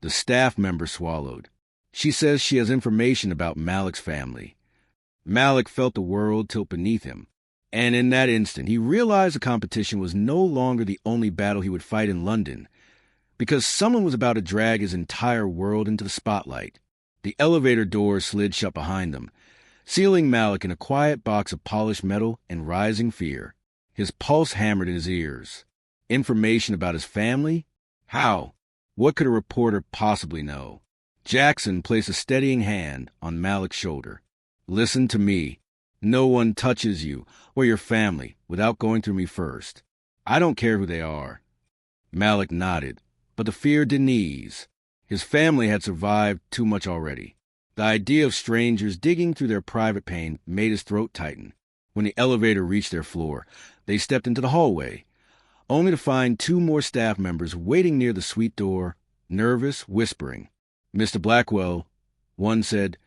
The staff member swallowed. She says she has information about Malik's family. Malik felt the world tilt beneath him, and in that instant he realized the competition was no longer the only battle he would fight in London, because someone was about to drag his entire world into the spotlight. The elevator doors slid shut behind them, sealing Malik in a quiet box of polished metal and rising fear. His pulse hammered in his ears. Information about his family? How? What could a reporter possibly know? Jackson placed a steadying hand on Malik's shoulder. Listen to me. No one touches you or your family without going through me first. I don't care who they are. Malik nodded, but the fear didn't ease. His family had survived too much already. The idea of strangers digging through their private pain made his throat tighten. When the elevator reached their floor, they stepped into the hallway, only to find two more staff members waiting near the suite door, nervous, whispering. Mr. Blackwell, one said,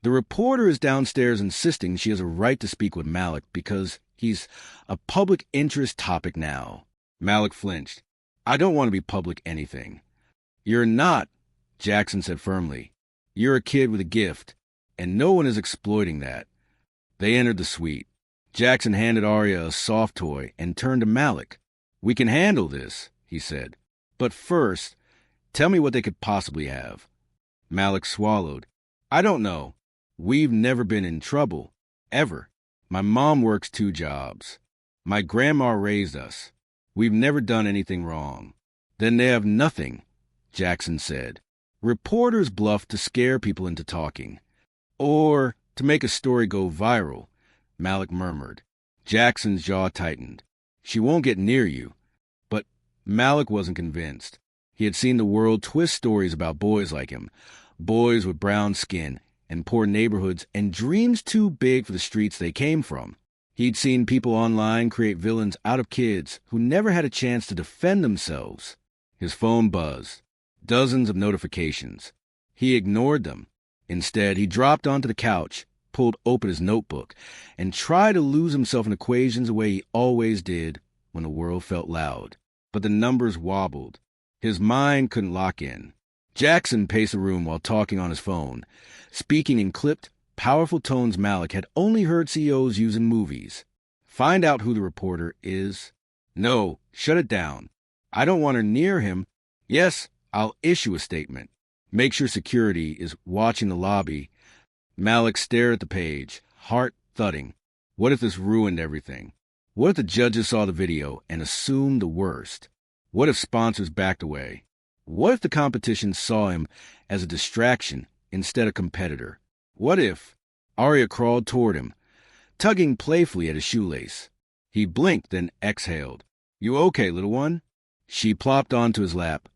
the reporter is downstairs insisting she has a right to speak with Malik because he's a public interest topic now. Malik flinched. I don't want to be public anything. You're not, Jackson said firmly. You're a kid with a gift, and no one is exploiting that. They entered the suite. Jackson handed Arya a soft toy and turned to Malik. We can handle this, he said. But first, tell me what they could possibly have. Malik swallowed. I don't know. We've never been in trouble, ever. My mom works 2 jobs. My grandma raised us. We've never done anything wrong. Then they have nothing, Jackson said. Reporters bluff to scare people into talking. Or to make a story go viral, Malik murmured. Jackson's jaw tightened. She won't get near you. But Malik wasn't convinced. He had seen the world twist stories about boys like him, boys with brown skin and poor neighborhoods and dreams too big for the streets they came from. He'd seen people online create villains out of kids who never had a chance to defend themselves. His phone buzzed. Dozens of notifications. He ignored them. Instead, he dropped onto the couch, pulled open his notebook, and tried to lose himself in equations the way he always did when the world felt loud. But the numbers wobbled. His mind couldn't lock in. Jackson paced the room while talking on his phone, speaking in clipped, powerful tones Malik had only heard CEOs use in movies. Find out who the reporter is. No, shut it down. I don't want her near him. Yes, I'll issue a statement. Make sure security is watching the lobby. Malik stared at the page, heart thudding. What if this ruined everything? What if the judges saw the video and assumed the worst? What if sponsors backed away? What if the competition saw him as a distraction instead of competitor? What if... Arya crawled toward him, tugging playfully at his shoelace. He blinked, then exhaled. You okay, little one? She plopped onto his lap,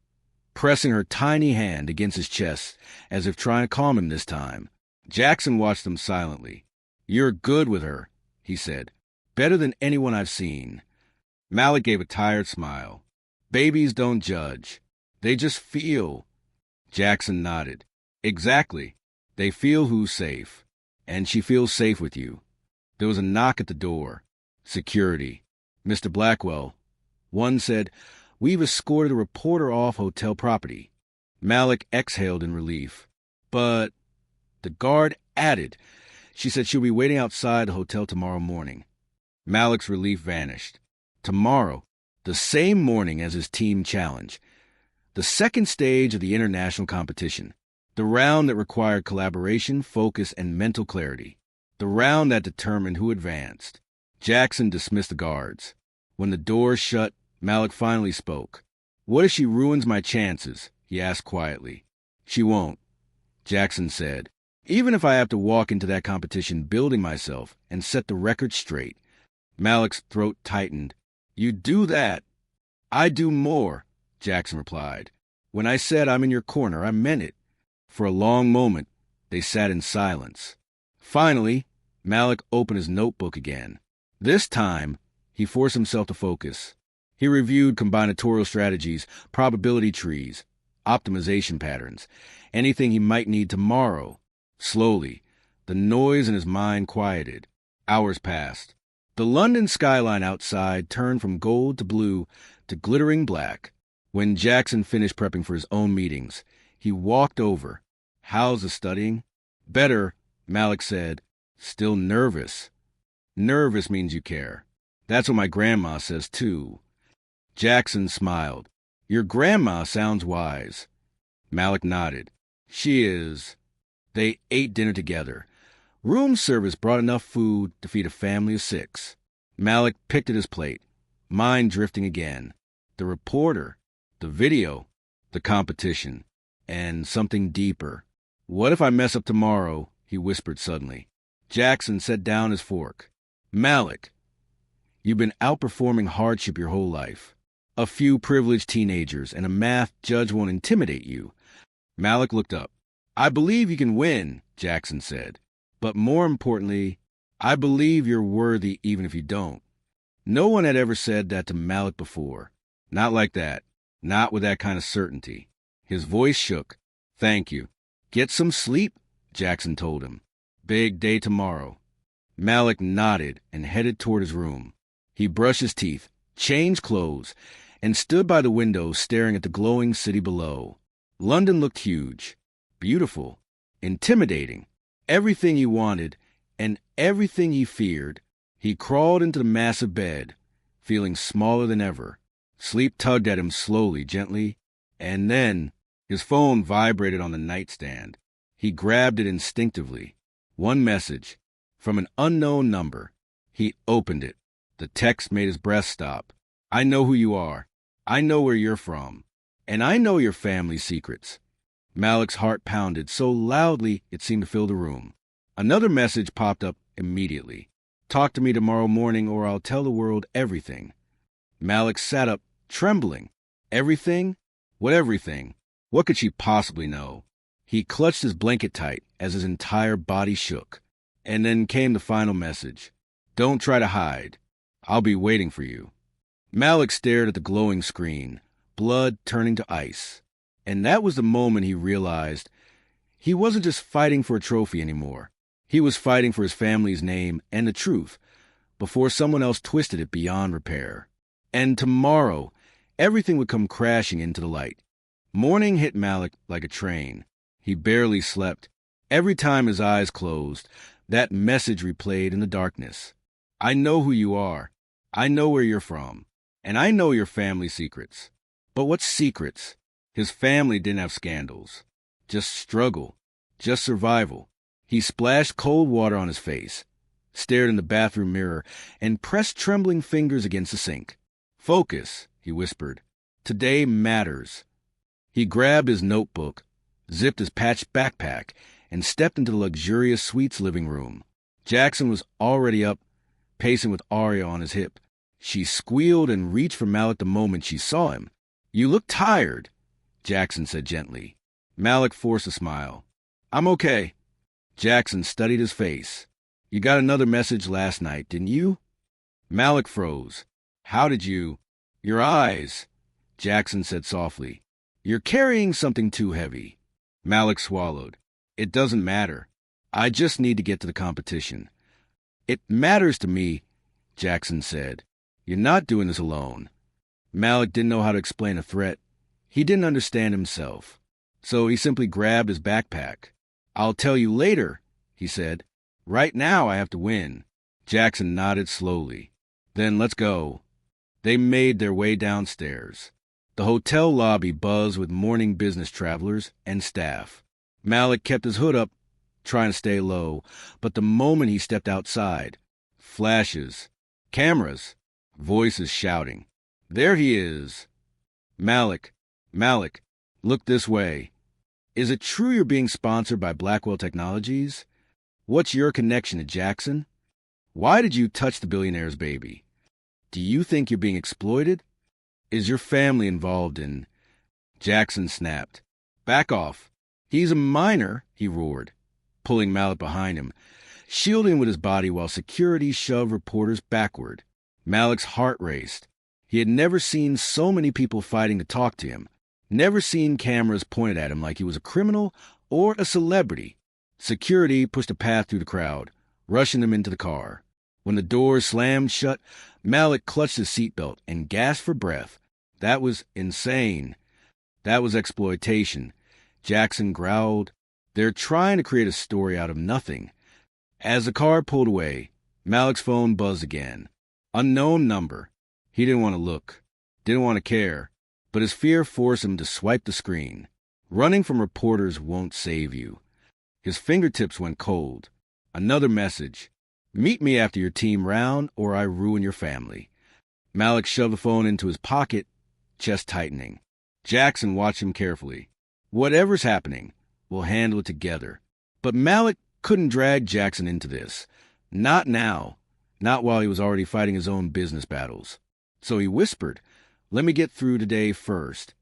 pressing her tiny hand against his chest as if trying to calm him this time. Jackson watched them silently. You're good with her, he said. Better than anyone I've seen. Malik gave a tired smile. Babies don't judge. They just feel. Jackson nodded. Exactly. They feel who's safe. And she feels safe with you. There was a knock at the door. Security. Mr. Blackwell. One said, We've escorted a reporter off hotel property. Malik exhaled in relief. But the guard added, She said she'll be waiting outside the hotel tomorrow morning. Malik's relief vanished. Tomorrow, the same morning as his team challenge. The second stage of the international competition. The round that required collaboration, focus, and mental clarity. The round that determined who advanced. Jackson dismissed the guards. When the door shut, Malik finally spoke. What if she ruins my chances? He asked quietly. She won't, Jackson said. Even if I have to walk into that competition building myself and set the record straight. Malik's throat tightened. You do that. I do more, Jackson replied. When I said I'm in your corner, I meant it. For a long moment, they sat in silence. Finally, Malik opened his notebook again. This time, he forced himself to focus. He reviewed combinatorial strategies, probability trees, optimization patterns, anything he might need tomorrow. Slowly, the noise in his mind quieted. Hours passed. The London skyline outside turned from gold to blue to glittering black. When Jackson finished prepping for his own meetings, he walked over. "How's the studying?" "Better," Malik said. "Still nervous." "Nervous means you care. That's what my grandma says, too." Jackson smiled. "Your grandma sounds wise." Malik nodded. "She is." They ate dinner together. Room service brought enough food to feed a family of 6. Malik picked at his plate, mind drifting again. The reporter, the video, the competition, and something deeper. "What if I mess up tomorrow?" he whispered suddenly. Jackson set down his fork. "Malik, you've been outperforming hardship your whole life. A few privileged teenagers and a math judge won't intimidate you." Malik looked up. "I believe you can win," Jackson said. "But more importantly, I believe you're worthy even if you don't." No one had ever said that to Malik before. Not like that. Not with that kind of certainty. His voice shook. "Thank you." "Get some sleep," Jackson told him. "Big day tomorrow." Malik nodded and headed toward his room. He brushed his teeth, changed clothes, and stood by the window staring at the glowing city below. London looked huge, beautiful, intimidating, everything he wanted and everything he feared. He crawled into the massive bed, feeling smaller than ever. Sleep tugged at him slowly, gently, and then his phone vibrated on the nightstand. He grabbed it instinctively. One message, from an unknown number. He opened it. The text made his breath stop. "I know who you are. I know where you're from. And I know your family's secrets." Malik's heart pounded so loudly it seemed to fill the room. Another message popped up immediately. "Talk to me tomorrow morning or I'll tell the world everything." Malik sat up, trembling. Everything? What everything? What could she possibly know? He clutched his blanket tight as his entire body shook. And then came the final message. "Don't try to hide. I'll be waiting for you." Malik stared at the glowing screen, blood turning to ice. And that was the moment he realized he wasn't just fighting for a trophy anymore. He was fighting for his family's name and the truth before someone else twisted it beyond repair. And tomorrow, everything would come crashing into the light. Morning hit Malik like a train. He barely slept. Every time his eyes closed, that message replayed in the darkness. "I know who you are. I know where you're from. And I know your family secrets." But what secrets? His family didn't have scandals. Just struggle. Just survival. He splashed cold water on his face, stared in the bathroom mirror, and pressed trembling fingers against the sink. "Focus," he whispered. "Today matters." He grabbed his notebook, zipped his patched backpack, and stepped into the luxurious suite's living room. Jackson was already up, pacing with Arya on his hip. She squealed and reached for Malik the moment she saw him. "You look tired," Jackson said gently. Malik forced a smile. "I'm okay." Jackson studied his face. "You got another message last night, didn't you?" Malik froze. "How did you—" "Your eyes," Jackson said softly. "You're carrying something too heavy." Malik swallowed. "It doesn't matter. I just need to get to the competition." "It matters to me," Jackson said. "You're not doing this alone." Malik didn't know how to explain a threat. He didn't understand himself. So he simply grabbed his backpack. "I'll tell you later," he said. "Right now I have to win." Jackson nodded slowly. "Then let's go." They made their way downstairs. The hotel lobby buzzed with morning business travelers and staff. Malik kept his hood up, trying to stay low, but the moment he stepped outside, flashes, cameras, voices shouting. "There he is." "Malik, Malik, look this way. Is it true you're being sponsored by Blackwell Technologies? What's your connection to Jackson? Why did you touch the billionaire's baby? Do you think you're being exploited? Is your family involved in—" Jackson snapped. "Back off. He's a minor," he roared, pulling Malik behind him, shielding with his body while security shoved reporters backward. Malik's heart raced. He had never seen so many people fighting to talk to him, never seen cameras pointed at him like he was a criminal or a celebrity. Security pushed a path through the crowd, rushing him into the car. When the doors slammed shut, Malik clutched his seatbelt and gasped for breath. That was insane. That was exploitation. Jackson growled. They're trying to create a story out of nothing. As the car pulled away, Malik's phone buzzed again. Unknown number. He didn't want to look. Didn't want to care. But his fear forced him to swipe the screen. Running from reporters won't save you. His fingertips went cold. Another message. Meet me after your team round or I ruin your family. Malik shoved the phone into his pocket, chest tightening. Jackson watched him carefully. Whatever's happening, we'll handle it together. But Malik couldn't drag Jackson into this. Not now. Not while he was already fighting his own business battles. So he whispered, "Let me get through today first."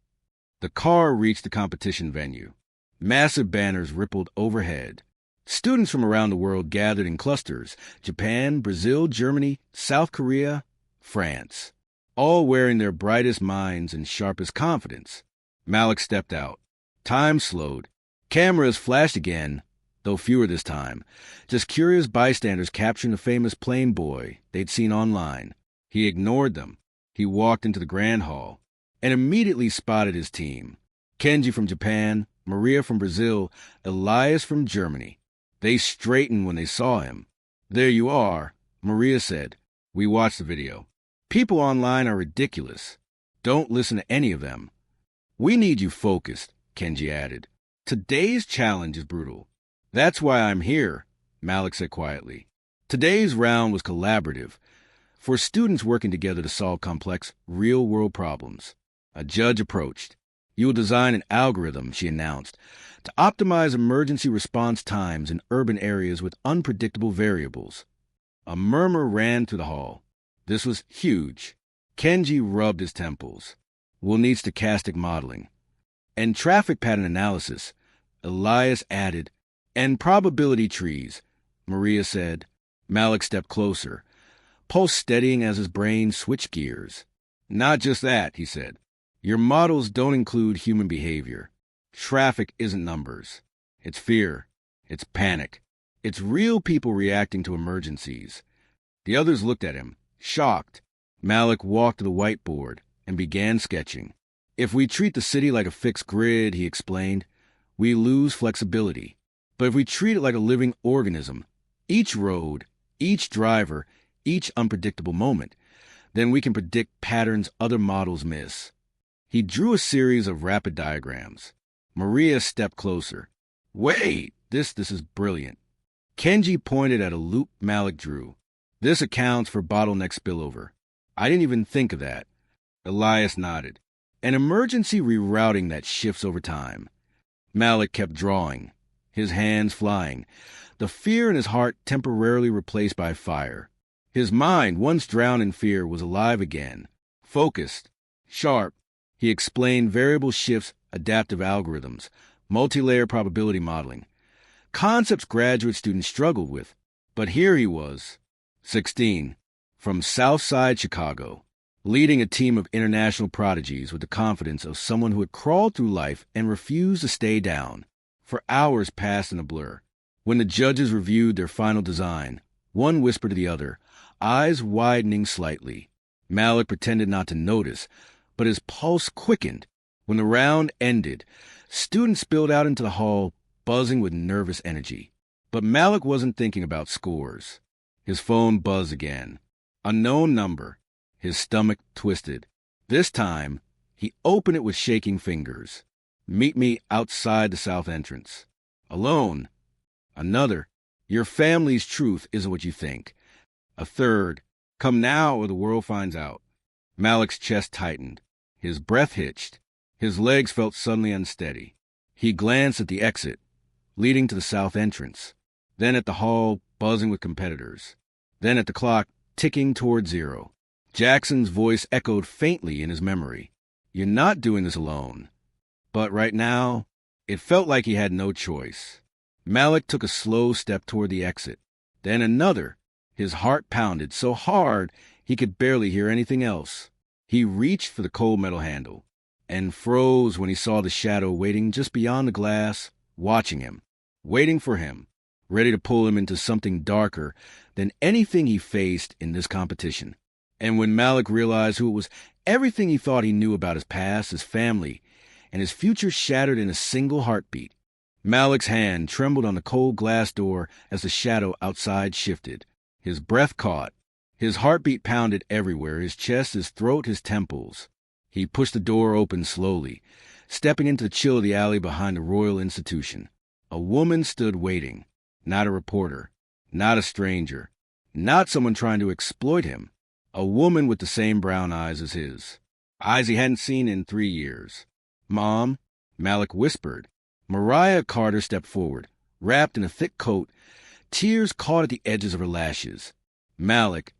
The car reached the competition venue. Massive banners rippled overhead. Students from around the world gathered in clusters: Japan, Brazil, Germany, South Korea, France, all wearing their brightest minds and sharpest confidence. Malik stepped out. Time slowed. Cameras flashed again, though fewer this time. Just curious bystanders capturing the famous plane boy they'd seen online. He ignored them. He walked into the grand hall and immediately spotted his team. Kenji from Japan, Maria from Brazil, Elias from Germany. They straightened when they saw him. "There you are," Maria said. "We watched the video. People online are ridiculous. Don't listen to any of them." "We need you focused," Kenji added. "Today's challenge is brutal." "That's why I'm here," Malik said quietly. Today's round was collaborative, for students working together to solve complex, real-world problems. A judge approached. "You will design an algorithm," she announced, "to optimize emergency response times in urban areas with unpredictable variables." A murmur ran through the hall. This was huge. Kenji rubbed his temples. "We'll need stochastic modeling." "And traffic pattern analysis," Elias added. "And probability trees," Maria said. Malik stepped closer, pulse steadying as his brain switched gears. "Not just that," he said. "Your models don't include human behavior. Traffic isn't numbers. It's fear. It's panic. It's real people reacting to emergencies." The others looked at him, shocked. Malik walked to the whiteboard and began sketching. "If we treat the city like a fixed grid," he explained, "we lose flexibility. But if we treat it like a living organism, each road, each driver, each unpredictable moment, then we can predict patterns other models miss." He drew a series of rapid diagrams. Maria stepped closer. "Wait, this is brilliant." Kenji pointed at a loop Malik drew. "This accounts for bottleneck spillover. I didn't even think of that." Elias nodded. "An emergency rerouting that shifts over time." Malik kept drawing, his hands flying, the fear in his heart temporarily replaced by fire. His mind, once drowned in fear, was alive again, focused, sharp. He explained variable shifts, adaptive algorithms, multi-layer probability modeling, concepts graduate students struggled with. But here he was, 16, from Southside Chicago, leading a team of international prodigies with the confidence of someone who had crawled through life and refused to stay down. For hours passed in a blur. When the judges reviewed their final design, one whispered to the other, eyes widening slightly. Malik pretended not to notice, but his pulse quickened. When the round ended, students spilled out into the hall, buzzing with nervous energy. But Malik wasn't thinking about scores. His phone buzzed again. Unknown number. His stomach twisted. This time, he opened it with shaking fingers. "Meet me outside the south entrance." Alone. Another. "Your family's truth isn't what you think." A third. "Come now or the world finds out." Malik's chest tightened. His breath hitched. His legs felt suddenly unsteady. He glanced at the exit, leading to the south entrance, then at the hall buzzing with competitors, then at the clock ticking toward zero. Jackson's voice echoed faintly in his memory. "You're not doing this alone." But right now, it felt like he had no choice. Malik took a slow step toward the exit, then another. His heart pounded so hard he could barely hear anything else. He reached for the cold metal handle and froze when he saw the shadow waiting just beyond the glass, watching him, waiting for him, ready to pull him into something darker than anything he faced in this competition. And when Malik realized who it was everything he thought he knew about his past, his family, and his future shattered in a single heartbeat. Malik's hand trembled on the cold glass door as the shadow outside shifted. His breath caught. His heartbeat pounded everywhere, his chest, his throat, his temples. He pushed the door open slowly, stepping into the chill of the alley behind the Royal Institution. A woman stood waiting. Not a reporter. Not a stranger. Not someone trying to exploit him. A woman with the same brown eyes as his. Eyes he hadn't seen in 3 years. "Mom," Malik whispered. Mariah Carter stepped forward, wrapped in a thick coat. Tears caught at the edges of her lashes. "Malik,"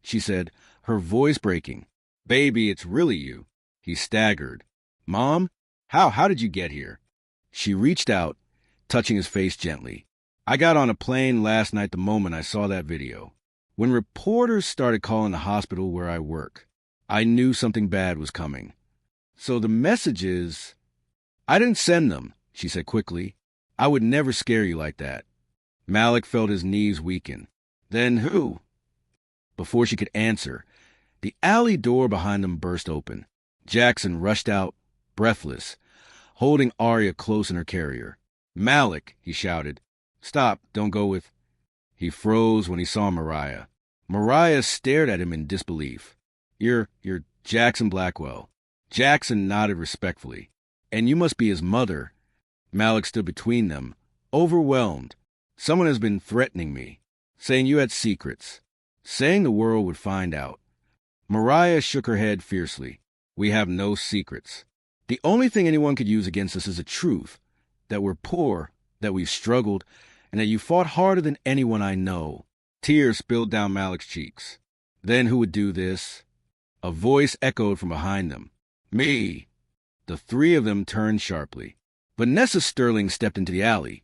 she said, her voice breaking. "Baby, it's really you." He staggered. "Mom? How did you get here?" She reached out, touching his face gently. "I got on a plane last night the moment I saw that video. When reporters started calling the hospital where I work, I knew something bad was coming. So the messages, I didn't send them," she said quickly. "I would never scare you like that." Malik felt his knees weaken. "Then who?" Before she could answer, the alley door behind them burst open. Jackson rushed out, breathless, holding Arya close in her carrier. "Malik," he shouted. "Stop, don't go with—" He froze when he saw Mariah. Mariah stared at him in disbelief. You're Jackson Blackwell." Jackson nodded respectfully. "And you must be his mother." Malik stood between them, overwhelmed. "Someone has been threatening me, saying you had secrets, saying the world would find out." Mariah shook her head fiercely. "We have no secrets. The only thing anyone could use against us is the truth, that we're poor, that we've struggled, and that you fought harder than anyone I know." Tears spilled down Malik's cheeks. "Then who would do this?" A voice echoed from behind them. "Me." The three of them turned sharply. Vanessa Sterling stepped into the alley,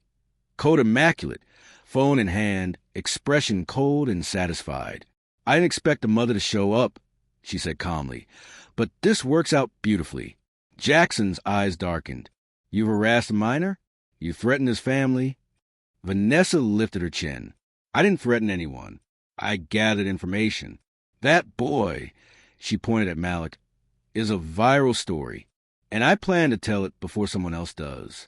coat immaculate, phone in hand, expression cold and satisfied. "I didn't expect the mother to show up," she said calmly, "but this works out beautifully." Jackson's eyes darkened. "You've harassed a minor? You threatened his family?" Vanessa lifted her chin. "I didn't threaten anyone. I gathered information. That boy," she pointed at Malik, "is a viral story, and I plan to tell it before someone else does."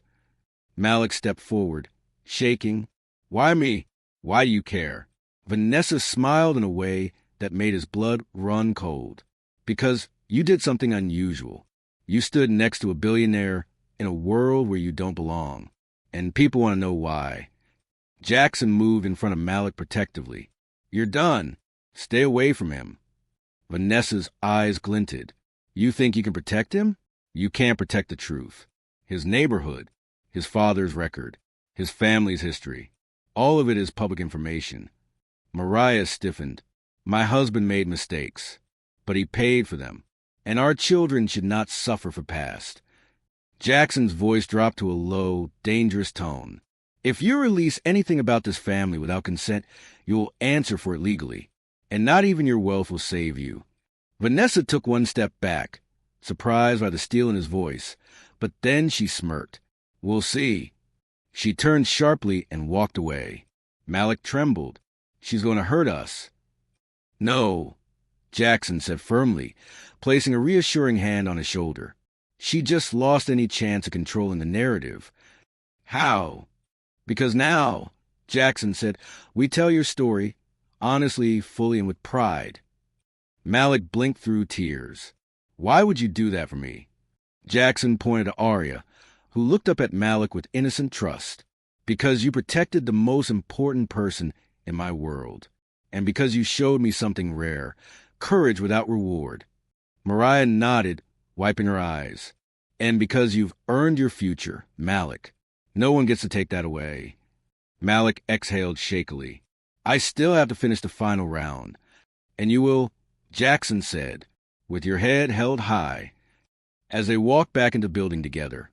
Malik stepped forward, shaking. "Why me? Why do you care?" Vanessa smiled in a way that made his blood run cold. "Because you did something unusual. You stood next to a billionaire in a world where you don't belong, and people want to know why." Jackson moved in front of Malik protectively. "You're done. Stay away from him." Vanessa's eyes glinted. "You think you can protect him? You can't protect the truth. His neighborhood, his father's record, his family's history. All of it is public information." Mariah stiffened. "My husband made mistakes, but he paid for them, and our children should not suffer for past." Jackson's voice dropped to a low, dangerous tone. "If you release anything about this family without consent, you will answer for it legally, and not even your wealth will save you." Vanessa took one step back, surprised by the steel in his voice, but then she smirked. "We'll see." She turned sharply and walked away. Malik trembled. "She's going to hurt us." "No," Jackson said firmly, placing a reassuring hand on his shoulder. "She just lost any chance of controlling the narrative." "How?" "Because now," Jackson said, "we tell your story, honestly, fully, and with pride." Malik blinked through tears. "Why would you do that for me?" Jackson pointed to Arya, who looked up at Malik with innocent trust. "Because you protected the most important person in my world, and because you showed me something rare, courage without reward." Mariah nodded, wiping her eyes. "And because you've earned your future, Malik. No one gets to take that away." Malik exhaled shakily. "I still have to finish the final round. And you will," Jackson said, "with your head held high." As they walked back into the building together,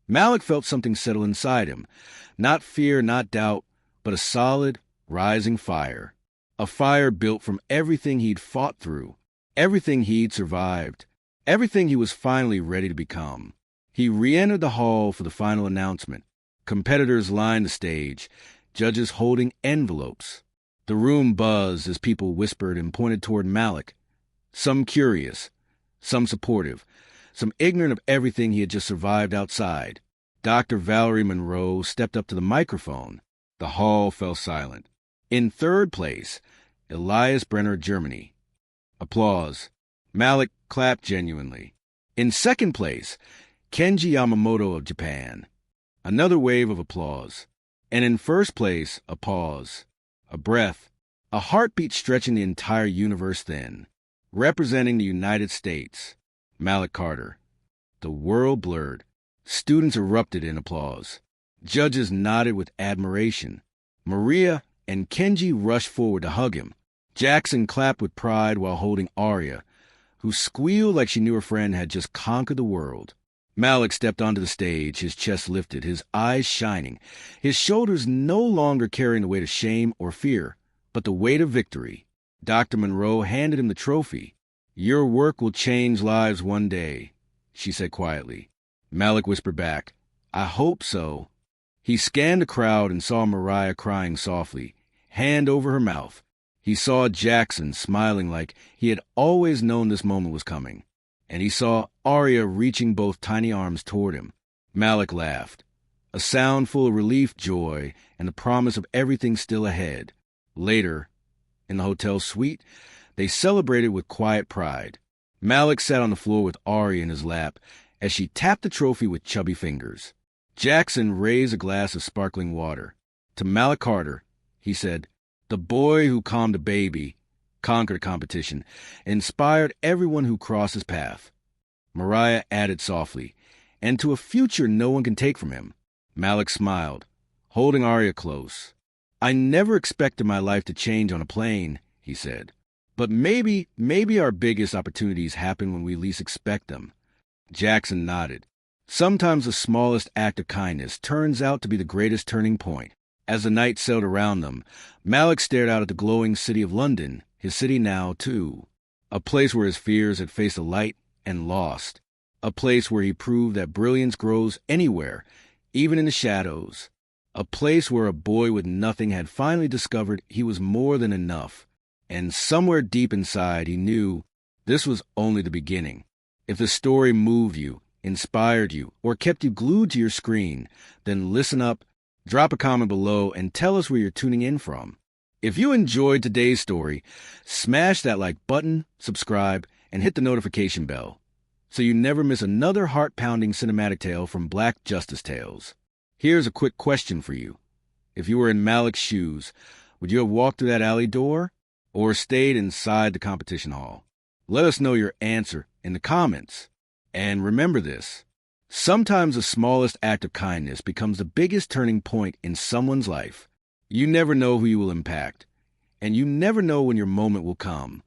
Malik felt something settle inside him. Not fear, not doubt, but a solid, rising fire. A fire built from everything he'd fought through, everything he'd survived, everything he was finally ready to become. He re-entered the hall for the final announcement. Competitors lined the stage, judges holding envelopes. The room buzzed as people whispered and pointed toward Malik, some curious, some supportive, some ignorant of everything he had just survived outside. Dr. Valerie Monroe stepped up to the microphone. The hall fell silent. In third place, Elias Brenner, Germany. Applause. Malik clapped genuinely. In second place, Kenji Yamamoto of Japan. Another wave of applause. And in first place, a pause, a breath, a heartbeat stretching the entire universe thin. Representing the United States, Malik Carter. The world blurred. Students erupted in applause. Judges nodded with admiration. Maria and Kenji rushed forward to hug him. Jackson clapped with pride while holding Arya, who squealed like she knew her friend had just conquered the world. Malik stepped onto the stage, his chest lifted, his eyes shining, his shoulders no longer carrying the weight of shame or fear, but the weight of victory. Dr. Monroe handed him the trophy. "Your work will change lives one day," she said quietly. Malik whispered back, "I hope so." He scanned the crowd and saw Mariah crying softly, hand over her mouth. He saw Jackson smiling like he had always known this moment was coming. And he saw Arya reaching both tiny arms toward him. Malik laughed, a sound full of relief, joy, and the promise of everything still ahead. Later, in the hotel suite, they celebrated with quiet pride. Malik sat on the floor with Arya in his lap as she tapped the trophy with chubby fingers. Jackson raised a glass of sparkling water. To Malik Carter, he said, "The boy who calmed a baby, conquered competition, inspired everyone who crossed his path." Mariah added softly, "And to a future no one can take from him." Malik smiled, holding Arya close. "I never expected my life to change on a plane," he said. "But maybe our biggest opportunities happen when we least expect them." Jackson nodded. Sometimes the smallest act of kindness turns out to be the greatest turning point. As the night sailed around them, Malik stared out at the glowing city of London, his city now, too. A place where his fears had faced the light and lost. A place where he proved that brilliance grows anywhere, even in the shadows. A place where a boy with nothing had finally discovered he was more than enough. And somewhere deep inside he knew this was only the beginning. If the story moved you, inspired you, or kept you glued to your screen, then listen up, drop a comment below, and tell us where you're tuning in from. If you enjoyed today's story, smash that like button, subscribe, and hit the notification bell so you never miss another heart-pounding cinematic tale from Black Justice Tales. Here's a quick question for you. If you were in Malik's shoes, would you have walked through that alley door or stayed inside the competition hall? Let us know your answer in the comments. And remember this, sometimes the smallest act of kindness becomes the biggest turning point in someone's life. You never know who you will impact, and you never know when your moment will come.